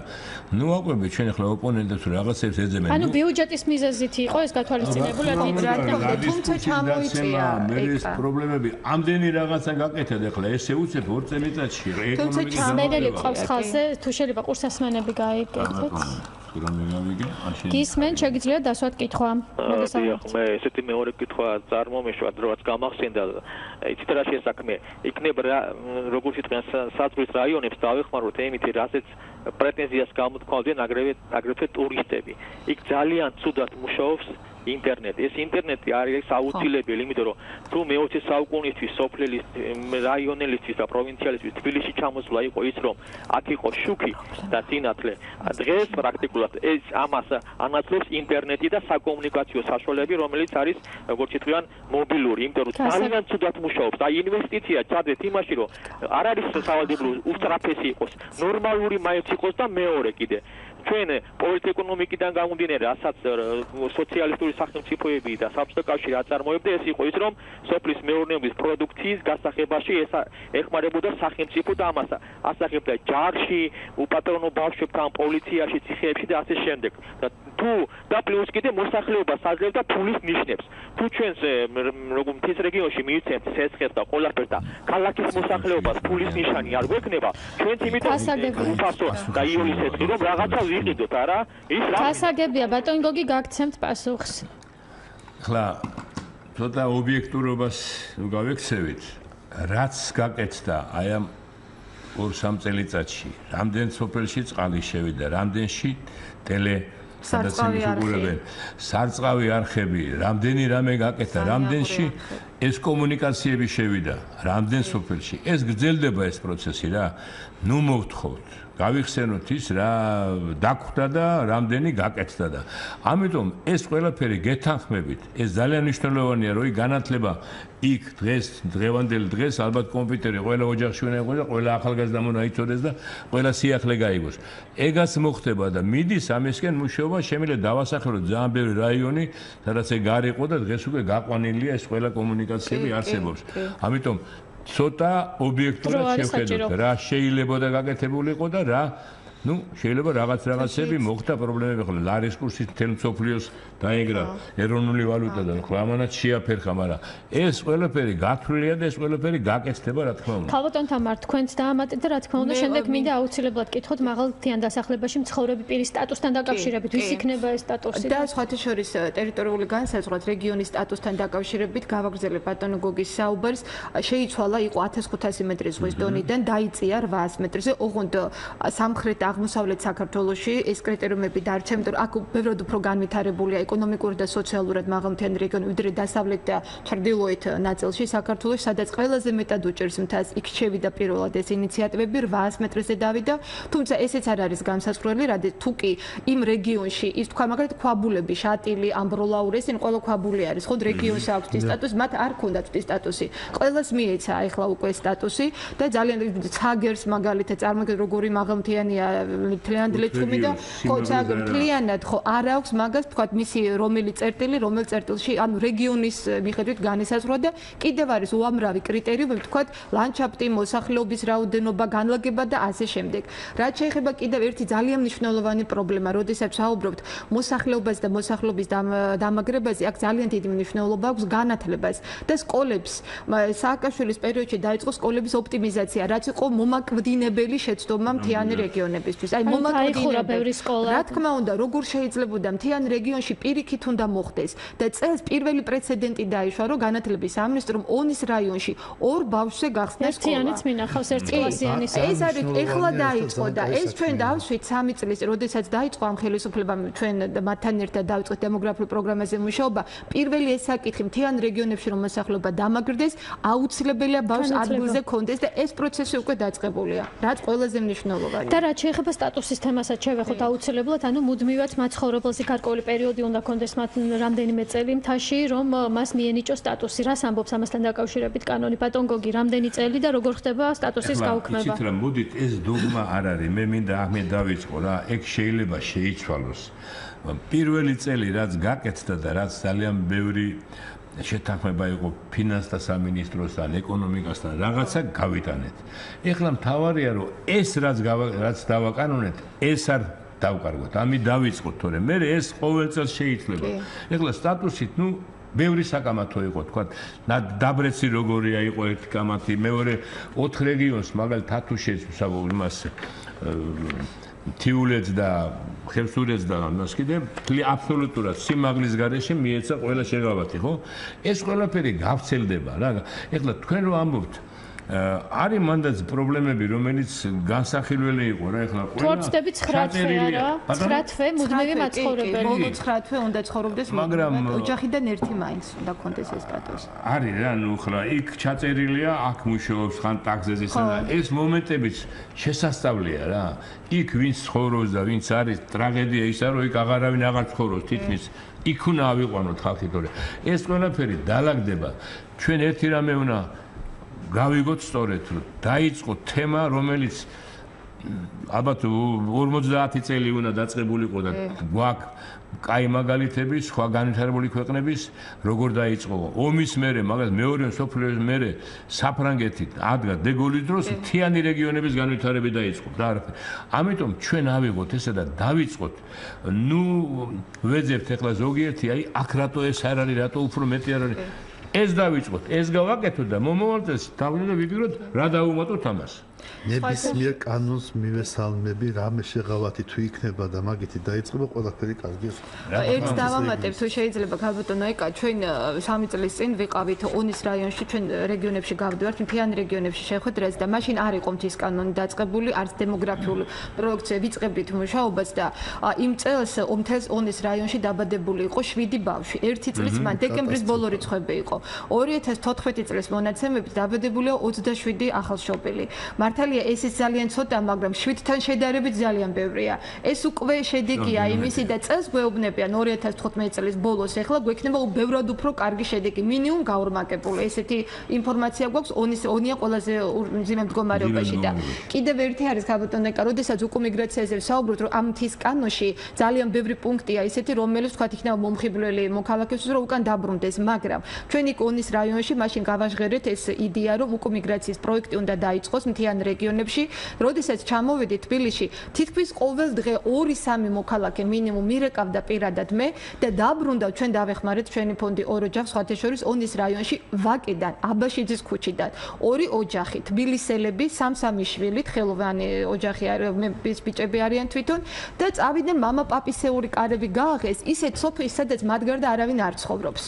ნუ აყვები ჩვენ ეხლა ოპონენტებს რაღაცებს ეძებენ ანუ ბიუჯეტის მიზეზით იყო ეს გათვალისწინებული თუმცა ჩამოიწია ეს პრობლემები ამდენი რაღაცა გაკეთეთ ეხლა ესე უცებ 2 წელიწადში ეკონომიკის გამოგება თუმცა ჩამენელი ყავს ხალხზე თუ შეიძლება ყურსასმენები გაიგეთოთ რომ მიგავიგე გისმენ შეგიძლიათ დასვათ კითხვა დიახ მე ესეთი მეორე კითხვა წარმომეშვა დროაც გამახსენდა იცით რა შესაქმე იქნება როგორც თქვენ საზღვრის რაიონებს დავეხმაროთ ემითი რასაც პრეტენზიას გამოთქვამდნენ აგრეთვე ტურისტები იქ ძალიან ცუდად მუშაობს ინტერნეტი ეს ინტერნეტი არის აუცილებელი იმიტომ რომ თუ მე-20 საუკუნისთვის სოფლელის რაიონელისთვის და პროვინციალისთვის თბილისში ჩამოსვლა იყო ის რომ აქ იყო შუქი და სინათლე დღეს პრაქტიკულად ეს ამას ანაცვლებს ინტერნეტი და საკომუნიკაციო საშუალებები რომელიც არის როგორც თქვენ მობილური იმიტომ რომ ძალიან ცუდად მუშაობს და ინვესტიცია ჩადეთ იმაში რომ არ არის სავალდებულო უსწრაფესი იყოს ნორმალური მაინც იყოს და მეორე კიდე ჩვენ პოლიტიკურ-ეკონომიკიდან გამომდინარე, რასაც სოციალისტური სახელმწიფოები და საბჭოთა კავშირი აწარმოებდა, ეს იყო ის, რომ სოფლის მეურნეობის პროდუქციის გასახებაში ეხმარებოდა სახელმწიფო და ამას ასახებდა ჯარში, უპატრონო ბავშვებთან, პოლიციაში, ციხეებში და ასე შემდეგ. და პლუს კიდე მოსახლეობას აძლევდა ფულის ნიშნებს. თუ ჩვენს მთის რეგიონში მიიცემთ სესხებს და ყველაფერს და ქალაქის მოსახლეობას ფულის ნიშანი არ გვექნება, ჩვენც იმიტომ უფასო და იონის სესხი რომ რაღაცა ვიყიდოთ, არა? ის რა? გასაგებია, ბატონ გოგი, გაგცემთ პასუხს. ხლა, ცოტა ობიექტურობას გავექცევით, რაც გაკეთდა აი ამ 2-3 წელიწადში, რამდენ სოფელში წყალი შევიდა, რამდენში სარწყავი არხები, რამდენი რამე გაკეთა, რამდენში ეს კომუნიკაციები შევიდა, რამდენ სოფელში. ეს გრძელდება ეს პროცესი რა. ნუ მოვთხოვთ, გავიხსენოთ ის რა დაგხვდა და რამდენი გაკეთდა და. ამიტომ ეს ყველაფერი გეთანხმებით, ეს ძალიან მნიშვნელოვანია, რომ განათლება იქ დღევანდელი დღეს ალბათ კომპიუტერი ყველა ოჯახში უნდა იყოს და ყველა ახალგაზრდა უნდა იცოდეს და ყველა სიახლე გაიგოს. ეგაც მოხდება და მიდის ამისკენ მუშაობა შემიძლია დავასახელოთ ძალიან ბევრი რაიონი, სადაც ეგ არ იყო და დღეს უკვე გაყვანილია ეს ყველა კომუნიკაციები არსებობს. ამიტომ ცოტა ობიექტურად შევხედოთ რა შეიძლება და გაკეთებულიყო და რა შეიძლება რაღაცები მოხდა პრობლემები ხოლმე ლარის კურსის მთელ მსოფლიოს დაეგრა ეროვნული ვალუტა და ამანაც შეაფერხა მაგრამ ეს ყველაფერი გათვლილია და ეს ყველაფერი გაკეთდება რა თქმა უნდა ქალბატონ თამარ თქვენც დაამატეთ და რა თქმა უნდა შემდეგ მინდა აუცილებლად კითხოთ მაღალმთიან დასახლებაში მცხოვრები პირის სტატუსთან დაკავშირებით ვის იქნება ეს სტატუსი და სხვათა შორის ტერიტორიული განსაზღვრად რეგიონის სტატუსთან დაკავშირებით გავაგრძელებ ბატონო გოგის საუბარს შეიცვალა იყო 1500 მეტრის ზღვის დონიდან დაიწია 800 მეტრზე ოღონდ სამხრეთ აღმოსავლეთ საქართველოში ეს კრიტერიუმები დარჩა, იმიტომ რომ აქ ბევრად უფრო განვითარებულია ეკონომიკურად და სოციალურად მაღალმთიანი რეგიონი, ვიდრე დასავლეთ და ჩრდილოეთ ნაწილში საქართველოს, სადაც ყველაზე მეტად უჭერს მთას, იქ შევიდა პირველად ეს ინიციატივები 800 მეტრზე დავიდა, თუმცა ესეც არ არის განსაზღვრელი, რადგან თუ კი იმ რეგიონში ის თქვა მაგალითად ქვაბულები, შატილი, ამბროლაური, ესენი ყველა ქვაბული არის, ხო რეგიონს აქვს ის სტატუსი, მათ არ ქონდათ ის სტატუსი. ყველას მიეცა ახლა უკვე სტატუსი და ძალიან ცაგერს მაგალითად წარმოგიდგენთ როგორი მაღალმთიანია მთლიანად ლეთქუმი და ხოცა მთლიანად ხო არ აქვს მაგას თქვა მისი რომელი წერტილში ანუ რეგიონის მიხედვით განესაზღვრა და კიდევ არის უამრავი კრიტერიუმები თქვა ლანდშაფტი მოსახლეობის რაოდენობა განლაგება და ასე შემდეგ რაც შეეხება კიდევ ერთი ძალიან მნიშვნელოვანი პრობლემა როდესაც საუბრობთ მოსახლეობას და მოსახლეობის დამაგრებაზე აქ ძალიან დიდი მნიშვნელობა აქვს განათლებას და სკოლებს სააკაშვილის პერიოდში დაიწყო სკოლების ოპტიმიზაცია რაც იყო მომაკვდინებელი შეცდომა მთიანი რეგიონებისთვის. აი მომაკვდინებელი სკოლა. რა თქმა უნდა, როგორ შეიძლება მთიან რეგიონში პირიქით უნდა მოხდეს და წელს პირველი პრეცედენტი დაიშვა, რომ განათლების სამინისტრომ ონის რაიონში 2 ბავშვზე გახსნა სკოლა. ერთიანიც მინახავს ერთკლასიანი სკოლა. ეს არის ეხლა დაიწყო და ეს ჩვენ დავშვით 3 წლის, როდესაც დაიწყო ამ ხელისუფლებამ ჩვენ მათთან ერთად დავიწყეთ დემოგრაფიულ პროგრამაზე მუშაობა. პირველი ეს საკითხი მთიან რეგიონებში რომ მოსახლეობა დამაგრდეს, აუცილებელია ბავშვს ადგილზე კონდეს და ეს პროცესი უკვე დაწყებულია. რაც ყველაზე მნიშვნელოვანია. და რაც შეეხება სტატუსის თემასაც შევეხოთ აუცილებლად, ანუ მუდმივად მაცხოვრებელს გარკვეული პერიოდი უნდა კონდეს მათ რამდენიმე წელი მთაში, რომ მას მიენიჭოს სტატუსი. რას ამბობს ამასთან დაკავშირებით კანონი? ბატონ გოგი, რამდენი წელი და როგორ ხდება სტატუსის გაუქმება? იცით რა, მოდით ეს დოგმა არ არის. მე მინდა ახლა დავიწყო რა, ეგ შეიძლება შეიცვალოს. პირველი წელი რაც გაკეთდა და რაც ძალიან ბევრი შეთანხმება იყო ფინანსთა სამინისტროსთან, ეკონომიკასთან, რაღაცა გავიტანეთ. ეხლა მთავარია რომ ეს რაც დავაკანონეთ, ეს არ დავკარგოთ. ამით დავიწყოთ, თორემ მე ეს ყოველ წელს შეიძლება. ეხლა სტატუსით, ბევრი საკამათო იყო, თქვა, დაბრეცი როგორია იყო ერთი კამათი, მეორე 4 რეგიონს, მაგალითად თათუშეთს, იმას თიულეთს და ხევსურეთს და ამას კიდე აბსოლუტურად სიმაღლის გარეშე მიეცა ყველა შეღავათი, ხო? ეს ყველაფერი გავცელდება რა. ეხლა თქვენ რო ამბობთ არის მანდაც პრობლემები, რომელიც განსახილველი იყო რა, ეხლა ყველა თორცდები 9 თვე არა, 9 თვე მუდმივი მაცხოვრებელი. ბოლო 9 თვე უნდა ცხოვრობდეს, მაგრამ ოჯახიდან ერთი მაინც უნდა კონდეს ეს სტატუსი. არის რა, ნუ ხლა იქ ჩაწერილია, აქ მუშაობს ხან ტაქსზე ისაა. ეს მომენტებიც შესასწავლია რა. იქ ვინც ცხოვრობს და ვინც არის ტრაგედია ისა, რომ იქ აღარავინ აღარ ცხოვრობს, თითქმის იქ უნდა ავიყვანოთ ხალხი, თორე ეს ყველაფერი დაალაგდება. ჩვენ ერთი რამე უნდა გავიგოთ სწორედ, რომ დაიწყო თემა, რომელიც ალბათ 50 წელი უნდა დაწყებულიყო და გვაქვს კაი მაგალითები სხვა განვითარებული ქვეყნების, როგორ დაიწყო ომის მერე, მაგალითად მეორე მსოფლიო ომის მერე საფრანგეთი ადგა დეგოლის დროს მთიანი რეგიონების განვითარება დაიწყო და არაფერი. ამიტომ ჩვენ ავიღოთ ესა და დავიწყოთ. ნუ ვეძებთ ეხლა ზოგიერთი, აი აქ რატო ეს არ არის, რატო უფრო მეტი არ არის. ეს დავიწყოთ, ეს გავაკეთოთ და მომავალ წელს დავიდეთ და ვიგროთ რა დავუმატოთ ამას. ნებისმიერ კანონს მივესალმები, რამე შეღავათი თუ იქნება და მაგითი დაიწყება ყველაფერი კარგია. ერთს დავამატებ, თუ შეიძლება გაბატონო ეკა, ჩვენ 3 წლის წინ ვიყავით ონის რაიონში, ჩვენ რეგიონებში გავდივართ, მთიან რეგიონებში შეხვედრას და მაშინ არ იყო მთის კანონი დაწყებული, არც დემოგრაფიული პროექტზე ვიწყებდით მუშაობას და იმ წელს ონის რაიონში დაბადებული იყო 7 ბავშვი. 1 წლის მან დეკემბრის ბოლო რიცხვები იყო. 2014 წლის მონაცემებით დაბადებულია 27 ახალშობილი. მართალია ეს ის ძალიან ცოტა, მაგრამ 7-თან შედარებით ძალიან ბევრია. ეს უკვე შედეგია იმისი და წელს გვეუბნებიან 2015 წლის ბოლოს ეხლა გვექნება ბევრად უფრო კარგი შედეგი, მინიმუმ გაორმაგებული. ესეთი ინფორმაცია გვაქვს ონია ყველაზე მძიმე მდგომარეობაში და კიდევ ერთი არის გაბატონო ეკა, როდესაც უკვე მიგრაციაზე ვსაუბრობთ, რომ ამ მთის კანონში ძალიან ბევრი პუნქტია ისეთი, რომელიც თქვათ იქნება მომხიბვლელი მოქალაქეებისთვის, რომ უკან დაბრუნდეს, მაგრამ ჩვენ იქ ონის რაიონში მაშინ გავაჟღერეთ ეს იდეა, რომ უკვე მიგრაციის პროექტი უნდა დაიწყოს მთიან რეგიონებში, როდესაც ჩამოვედი თბილისში, თითქმის ყოველ დღე 2-3 მოქალაქე მინიმუმ მირეკავდა პირადად მე და დაბრუნდა ჩვენ დავეხმარეთ ჩვენი ფონდი ორ ოჯახს, სხვათა შორის ონის რაიონში ვაკიდან, აბაშიძის ქუჩიდან, 2 ოჯახი, თბილისელები, 3 შვილით, ხელოვანი ოჯახი არის, მე ბიჭები არიან თვითონ და წავიდნენ მამა-პაპისეული კარები გააღეს, ისეთ სოფელში, სადაც მათ გარდა არავინ არ ცხოვრობს.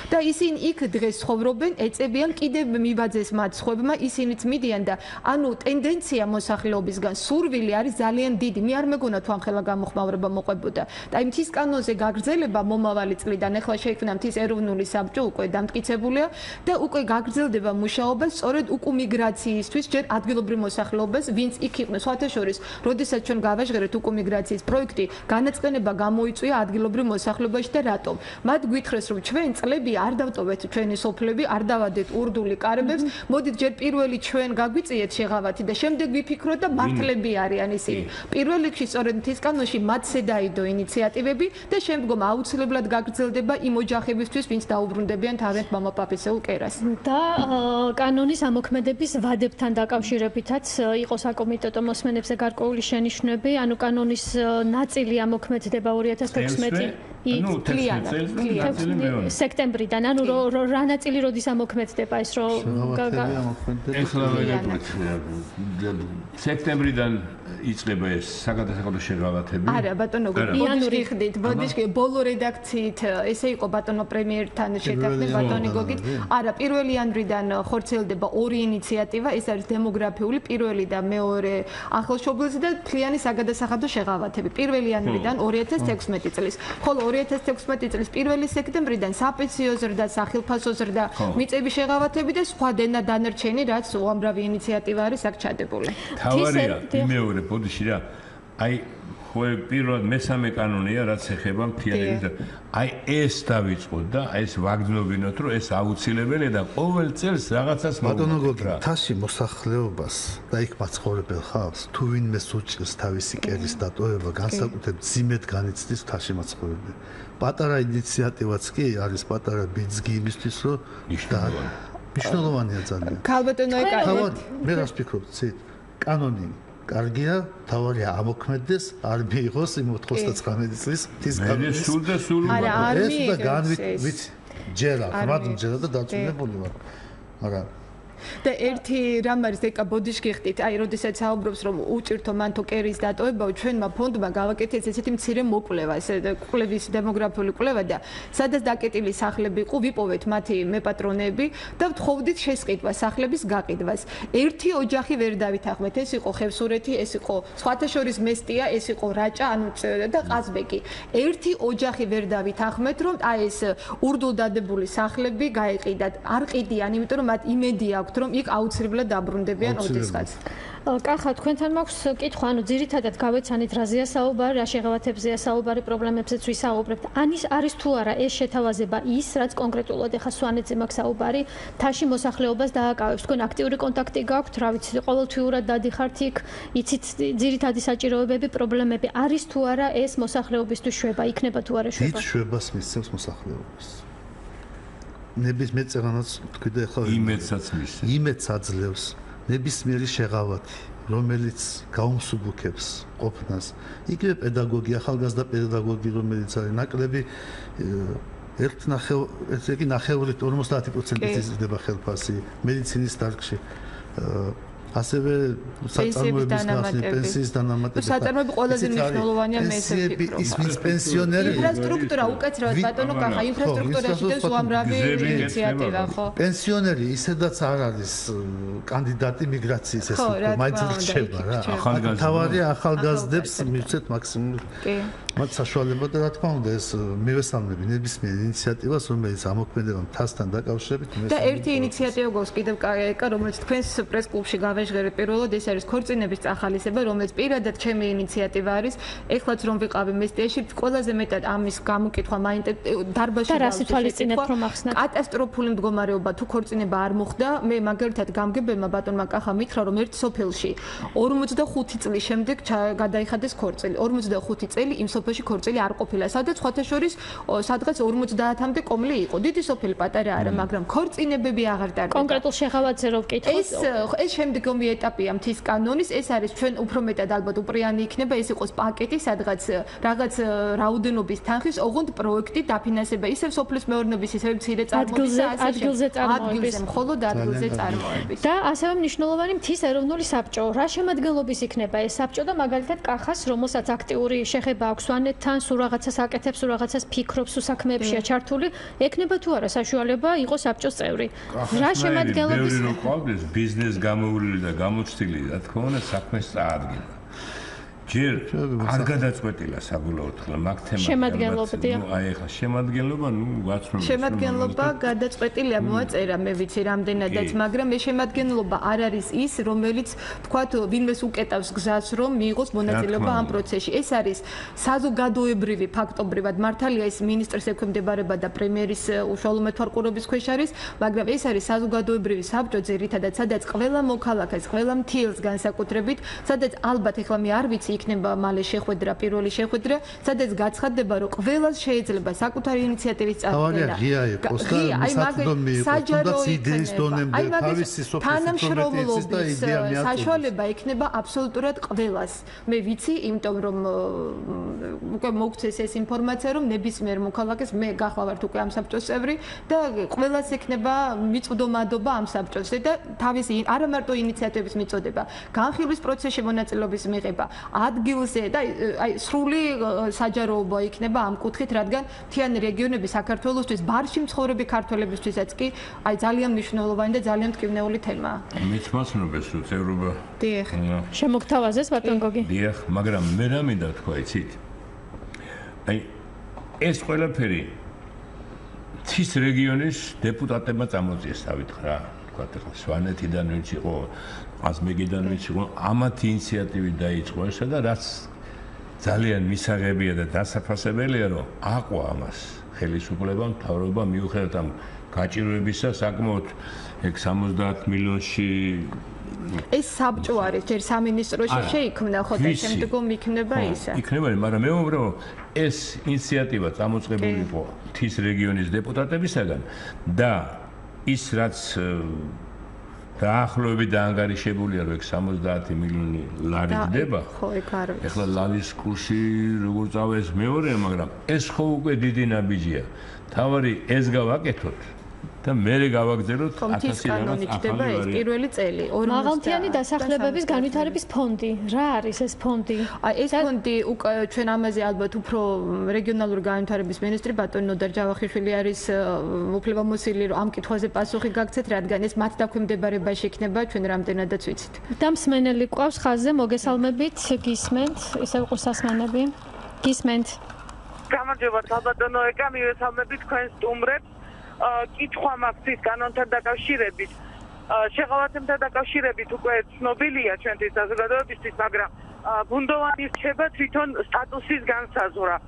და ისინი იქ დღეს ცხოვრობენ, ეწებიან, კიდევ მიბაძეს მათ ხვებმა, ისინიც მიდიან და ანუ ტენდენცია მოსახლეობისგან სურვილი არის ძალიან დიდი. მე არ მეგონა თუ ამხელა გამოხმაურება მოყვებოდა. და იმ მთის კანონზე გაგრძელება მომავალი წლიდან ახლა შეიქმნა მთის ეროვნული საბჭო, უკვე დამტკიცებულია და უკვე გაგრძელდება მუშაობა სწორედ უკვე მიგრაციისთვის, ჯერ ადგილობრივ მოსახლეობას, ვინც იქ იყვნენ, სხვათა შორის, როდესაც ჩვენ გავაჟღერეთ უკვე მიგრაციის პროექტი, განაცხადება გამოიწვია ადგილობრივ მოსახლეობაში და რატომ? მათ გვითხრეს, რომ ჩვენ წლები არ დავტოვეთ ჩვენი სოფლები, არ დავადეთ ურდული კარებებს, მოდით ჯერ პირველი ჩვენ გაგვიწიეთ შეღავათი და შემდეგ ვიფიქროთ და მართლები არიან ისინი. პირველ რიგში სწორედ მთის კანონში მათზე დაიდო ინიციატივები და შემდგომ აუცილებლად გაგრძელდება იმ ოჯახებისთვის, ვინც დაუბრუნდებიან თავიანთ მამა-პაპისეულ კერას. და კანონის ამოქმედების ვადებთან დაკავშირებითაც იყო საკომიტეტო მოსმენებზე გარკვეული შენიშვნები, ანუ კანონის ნაწილი ამოქმედდება 2016 სექტემბრიდან, ანუ რა ნაწილი როდის ამოქმედდება ეს რო სექტემბრიდან იწყება ეს საგადასახადო შეღავათები. არა, ბატონო, იანვარი ხდით, ბოდიშკი ბოლო რედაქციით ესე იყო ბატონო პრემიერთან შეთანხმდა ბატონი გოგით. არა, 1 იანვრიდან ხორციელდება 2 ინიციატივა, ეს არის დემოგრაფიული პირველი და მეორე ახალშობილზე და მთლიანი საგადასახადო შეღავათები. 1 იანვრიდან 2016 წლის, ხოლო 2016 წლის 1 სექტემბრიდან საპენსიო ზრდა, სახალხო ზრდა, მიწების შეღავათები და სხვა დანარჩენი, რაც უამრავი ინიციატივა არის აქ ჩადებული. თავარია მეორე ბოდიში რა. აი ხო პირველად მესამე კანონია, რაც ეხება მთიანების და აი ეს დავიწყოთ და ეს ვაგრძნობინოთ, რომ ეს აუცილებელია და ყოველ წელს რაღაცას მოგობრა. თაში მოსახლეობას და იქ მაცხოვრებელ ხალხს თუ ვინმე უჭირს თავისი კერის დატოვება, განსაკუთრებით ძიმედ განიცდის თაში მაცხოვრებელი. პატარა ინიციატივაც კი არის პატარა ბიძგი იმისთვის, რომ მნიშვნელოვანია ძალიან. ქალბატონო ეკა, მე რას ფიქრობ, ცით? კანონი კარგია, თავარია ამოქმედდეს, არ მიიღოს იმ 99 წლის მთის კანონის. არა, არ მიიღოს. ვიცი, ჯერა და დაწუნებული ვარ. მაგრამ და ერთი რამ არის ეკა ბოდიში ხდით, აი, როდესაც საუბრობს რომ უჭირთო მან თუ კერის დატოვებაო, ჩვენმა ფონდმა გავაკეთეთ ესეთი მცირე მოკვლევა, ესე კვლევის დემოგრაფიული კვლევა და სადაც დაკეტილი სახლები იყო, ვიპოვეთ მათი მეპატრონეები და ვთხოვდით შესყიდვა სახლების გაყიდვას. ერთი ოჯახი ვერ დავითანხმეთ, ეს იყო ხევსურეთი, ეს იყო სხვათა შორის მესტია, ეს იყო რაჭა, ანუ და ყაზბეკი. ერთი ოჯახი ვერ დავითანხმეთ, რომ აი ეს ურდულ დადებული სახლები გაეყიდათ. არ ყიდიან, იმიტომ რომ მათ იმედი აქვთ, რომ იქ აუცილებლად დაბრუნდებიან ოდესღაც. კახა, თქვენთან მაქვს კითხვა, ანუ ძირითადად გავეცანით რაზეა საუბარი, რა შეღავათებზეა საუბარი, პრობლემებზეც ვისაუბრებთ. არის თუ არა ეს შეთავაზება ის, რაც კონკრეტულად ახლა სვანეთზე მაქვს საუბარი, თაში მოსახლეობას დააკავებს. თქვენ აქტიური კონტაქტი გაქვთ, რა ვიცი, ყოველთვიურად დადიხართ იქ, იცით ძირითადი საჭიროებები, პრობლემები. არის თუ არა ეს მოსახლეობისთვის შვება, იქნება თუ არა შვება? დიდ შვებას მისცემს მოსახლეობას. ნებისმიერ წეღანაც თქვი და ახლა იმედსაც მისცემს. იმედს აძლევს. ნებისმიერი შეღავათი, რომელიც გაუმსუბუქებს ყოფნას. იგივე პედაგოგი, ახალგაზრდა პედაგოგი, რომელიც არის ნაკლები 1.5% იზრდება ხელფასი მეცინის დარგში. ასევე საწარმოების გასწრება, პენსიის დანამატება. საწარმოები ყველაზე მნიშვნელოვანია მე ესე ვფიქრობ. ის პენსიონერები. ინფრასტრუქტურა უკეთრად ბატონო კახა, ინფრასტრუქტურაში და უამრავი ინიციატივა ხო? პენსიონერი ისედაც არ არის კანდიდატი მიგრაციის ეს უკვე მაინც რჩება რა. თავარი ახალგაზრდებს მივცეთ მაქსიმუმ. კი. მათ საშუალება და რა თქმა უნდა ეს მივესალმები ნებისმიერ ინიციატივას, რომელიც ამოქმედება მთასთან დაკავშირებით. და ერთი ინიციატივა გვაქვს კიდევ კაეკა, რომელიც თქვენს პრეს-კლუბში გავეჟღერეთ პირველად, ეს არის ქორწინების წახალისება, რომელიც პირადად ჩემი ინიციატივა არის. ეხლაც რომ ვიყავი მესტიაში, ყველაზე მეტად ამის გამოკითხვა მაინტერესებს დარბაზში და რას ითვალისწინებთ რომ ახსნათ? კატასტროფული მდგომარეობა თუ ქორწინება არ მოხდა, მე მაგალითად გამგებელმა ბატონმა კახა მითხრა რომ ერთ სოფელში 45 წლის შემდეგ გადაიხადეს ქორწილი. 45 წელი იმ სოფელში ქორწილი არ ყოფილა, სადაც სხვათა შორის სადღაც 50-მდე კომლი იყო. დიდი სოფელი პატარა არა, მაგრამ ქორწინებები აღარ ტარდება. კონკრეტულ შეღავათზე რო ვკითხოთ, ეს შემდგომი ეტაპია მთის კანონის, ეს არის ჩვენ უფრო მეტად ალბათ უპრიანი იქნება, ეს იყოს პაკეტი, სადღაც რაღაც რაოდენობის თანხის, ოღონდ პროექტი დაფინანსება, ისევ სოფლის მეურნეობის, ისევ მცირე წარმოების ადგილზე მხოლოდ ადგილზე წარმოების. და ასევე მნიშვნელოვანი მთის ეროვნული საბჭო. რა შემადგენლობის იქნება ეს საბჭო და მაგალითად კახას, რომელსაც აქტიური შეხება აქვს სვანეთთან, სულ რაღაცას აკეთებს, სულ რაღაცას ფიქრობს, სულ საქმეებშია ჩართული, ექნება თუ არა საშუალება იყოს საბჭოს წევრი. რა შემადგენლობის ბიზნეს გამოვლილი და გამოცდილი, რა თქმა უნდა, საქმეს წაადგინა. ჯერ არ გადაწყვეტილა საბოლოოდ ხლა მაგ თემას. შემადგენლობდია. აი ახლა შემადგენლობა, ვაცნობ. შემადგენლობა გადაწყვეტილია, მოაწერა, მე ვიცი რამდენადაც, მაგრამ ეს შემადგენლობა არ არის ის, რომელიც თქვათ, ვინმეს უკეტავს გზას, რომ მიიღოს მონაწილეობა ამ პროცესში. ეს არის საზოგადოებრივი ფაქტობრივად მართალია ეს მინისტრს ექვემდებარება და პრემიერის უშუალო მეთვალყურების ქვეშ არის, მაგრამ ეს არის საზოგადოებრივი საბჭო ძირითადად, სადაც ყველა მოქალაქეს, ყველა მთიელს განსაკუთრებით, სადაც ალბათ ახლა მე არ ვიცი იქნება მალე შეხვედრა, პირველი შეხვედრა, სადაც გაცხადდება, რომ ყველას შეიძლება საკუთარი ინიციატივის წარდგენა. აი მაგ საჯარო იდეის დონემდე თავისი თანამშრომლობის საშუალება იქნება აბსოლუტურად ყველას. მე ვიცი, იმიტომ რომ უკვე მოგცეს ეს ინფორმაცია, რომ ნებისმიერ მოქალაქეს მე გახლავართ უკვე ამ საბჭოს წევრი და ყველას ექნება მიწვდომადობა ამ საბჭოს და თავისი არა მარტო ინიციატივების მიწოდება, განხილვის პროცესში მონაწილეობის მიღება. ადგილზე და აი სრული საჯაროობა იქნება ამ კუთხით, რადგან მთიანი რეგიონები საქართველოსთვის, ბარში მცხოვრები ქართველებისთვისაც კი აი ძალიან მნიშვნელოვანი და ძალიან მტკივნეული თემაა. მithმაცნობეს რომ წევრობა. დიახ. შემოგთავაზეს ბატონ გოგი. დიახ, მაგრამ მე რა მინდა თქვა, იცით? აი ეს ყველაფერი მთის რეგიონის დეპუტატებმა წამოწიეს თავით რა, თქვათ ახლა სვანეთიდან ვინც იყო, აზმეგიდან ვინც იყო, ამათ ინიციატივით დაიწყო ესა და რაც ძალიან მისაღებია და დასაფასებელია, რომ აყვა ამას ხელისუფლებამ, მთავრობამ მიუხედავად ამ გაჭირვებისა, საკმაოდ 70 მილიონში ეს საბჭო არის, ჯერ სამინისტროში შეიქმნა, ხო და შემდგომ იქნება ისა. იქნება, მაგრამ მე ვამბობ, რომ ეს ინიციატივა წამოწყებული იყო მთის რეგიონის დეპუტატებისაგან და ის რაც დაახლოებით დაანგარიშებულია, რომ 70 მილიონი ლარი დება. ხო, ეგ არის. ეხლა ლარის კურსი როგორ წავეს მეორეა, მაგრამ ეს ხო უკვე დიდი ნაბიჯია. თავარი ეს გავაკეთოთ და მე გავაგზავნოთ 1000 კანონი ჩდება ეს პირველი წელი. მაღალმთიანი დასახლებების განვითარების ფონდი. რა არის ეს ფონდი? ეს ფონდი ჩვენ ამაზე ალბათ უფრო რეგიონალური განვითარების მინისტრი ბატონი ნოდარ ჯავახიშვილი არის უფლებამოსილი რომ ამ კითხვაზე პასუხი გაგცეთ, რადგან ეს მათ დაქვემდებარებაში იქნება, ჩვენ რამდენადაც ვიცით. და მსმენელი ყავს ხაზზე, მოგესალმებით, გისმენთ, ისევ ყავს სასმენები. გისმენთ. გამარჯობა საბატონო ეკა, მივესალმებით თქვენ სტუმრებს. კითხვა მაქვს ის კანონთან დაკავშირებით. შეღავათებთან დაკავშირებით უკვე ცნობილია ჩვენთვის საზოგადოებისთვის, მაგრამ ბუნდოვანი რჩება თვითონ სტატუსის განსაზღვრა.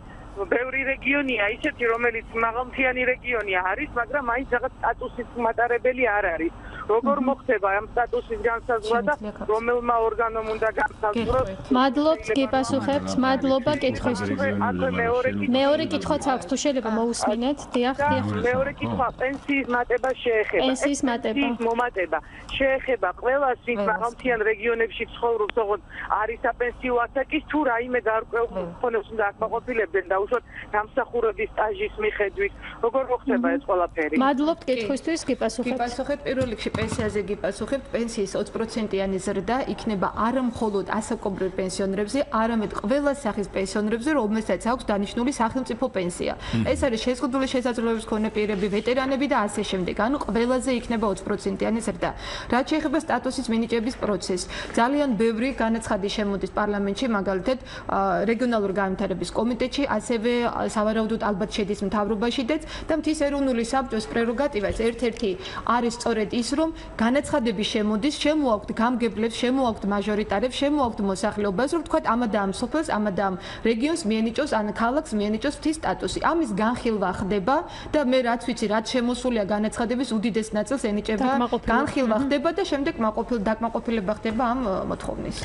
ბევრი რეგიონია ისეთი, რომელიც მაღალმთიანი რეგიონია არის, მაგრამ მაინც რაღაც სტატუსის მატარებელი არ არის. როგორ მოხდება ამ სტატუსის განსაზღვრა და რომელმა ორგანომ უნდა განსაზღვროს? მადლობთ, გიპასუხებთ, მადლობა კითხვისთვის. მეორე კითხვაც აქვს, თუ შეიძლება მოусმინეთ. დიახ. მეორე კითხვა პენსიის მატება შეეხება. პენსიის მომატება შეეხება ყველას, ვინც მაღალმთიან რეგიონებში ცხოვრობს, ოღონდ არის საპენსიო ასაკის, თუ რაიმე გარკვეულ ფონებს უნდა აკმაყოფილებდნენ და უშუალოდ დამსახურების სტაჟის მიხედვით. როგორ მოხდება ეს ყველაფერი? მადლობთ კითხვისთვის, გიპასუხებთ. გიპასუხებთ პირველ რიგში პენსიაზე გიპასუხებთ. პენსიის 20%-იანი ზრდა იქნება არა მხოლოდ ასაკობრივ პენსიონერებზე, არამედ ყველა სახის პენსიონერებზე, რომელსაც აქვს დანიშნული სახელმწიფო პენსია. ეს არის შეზღუდული შესაძლებლობის მქონე პირები, ვეტერანები და ასე შემდეგ. ანუ ყველაზე იქნება 20%-იანი ზრდა. რაც შეეხება სტატუსის მინიჭების პროცესს, ძალიან ბევრი განაცხადი შემოდის პარლამენტში, მაგალითად, რეგიონალური განვითარების კომიტეტში, ასევე სავარაუდოდ ალბათ შედის მთავრობაშიც და მთის ეროვნული საბჭოს პრეროგატივაც ერთ-ერთი არის სწორედ ის, რომ განაცხადები შემოდის, შემოაქვთ გამგებლებს, შემოაქვთ მაჟორიტარებს, შემოაქვთ მოსახლეობას, რომ თქვათ ამადა ამ სოფელს, ამადა ამ რეგიონს მიენიჭოს, ან ქალაქს მიენიჭოს მთის სტატუსი. ამის განხილვა ხდება და მე რაც ვიცი, რაც შემოსულია განაცხადების უდიდეს ნაწილს ენიჭება, განხილვა ხდება და შემდეგ დაკმაყოფილება ხდება ამ მოთხოვნის.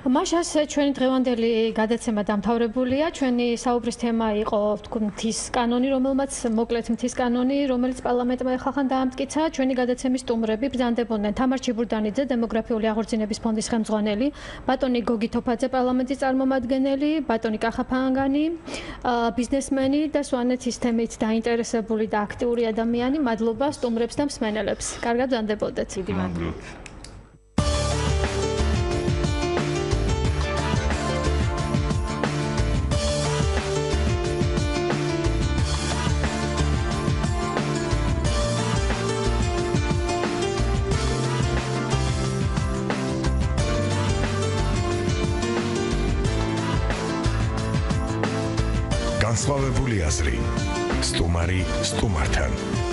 მაშას ჩვენი დღევანდელი გადაცემა დამთავრებულია. ჩვენი საუბრის თემა იყო მთის კანონი, რომელმაც მოკლედ მთის კანონი, რომელიც პარლამენტმა ახალგან დაამტკიცა. ჩვენი გადაცემის სტუმრები ბრძანდებოდნენ თამარ ჩიბურდანიძე, დემოგრაფიული აღორძინების ფონდის ხელმძღვანელი, ბატონი გოგი თოფაძე, პარლამენტის წარმომადგენელი, ბატონი კახა ფანგანი, ბიზნესმენი და სვანეთის თემით დაინტერესებული და აქტიური ადამიანი. მადლობა სტუმრებს და მსმენელებს. კარგად ბრძანდებოდეთ. დიდი მადლობა. განსხვავებული აზრი. სტუმარი სტუმართან.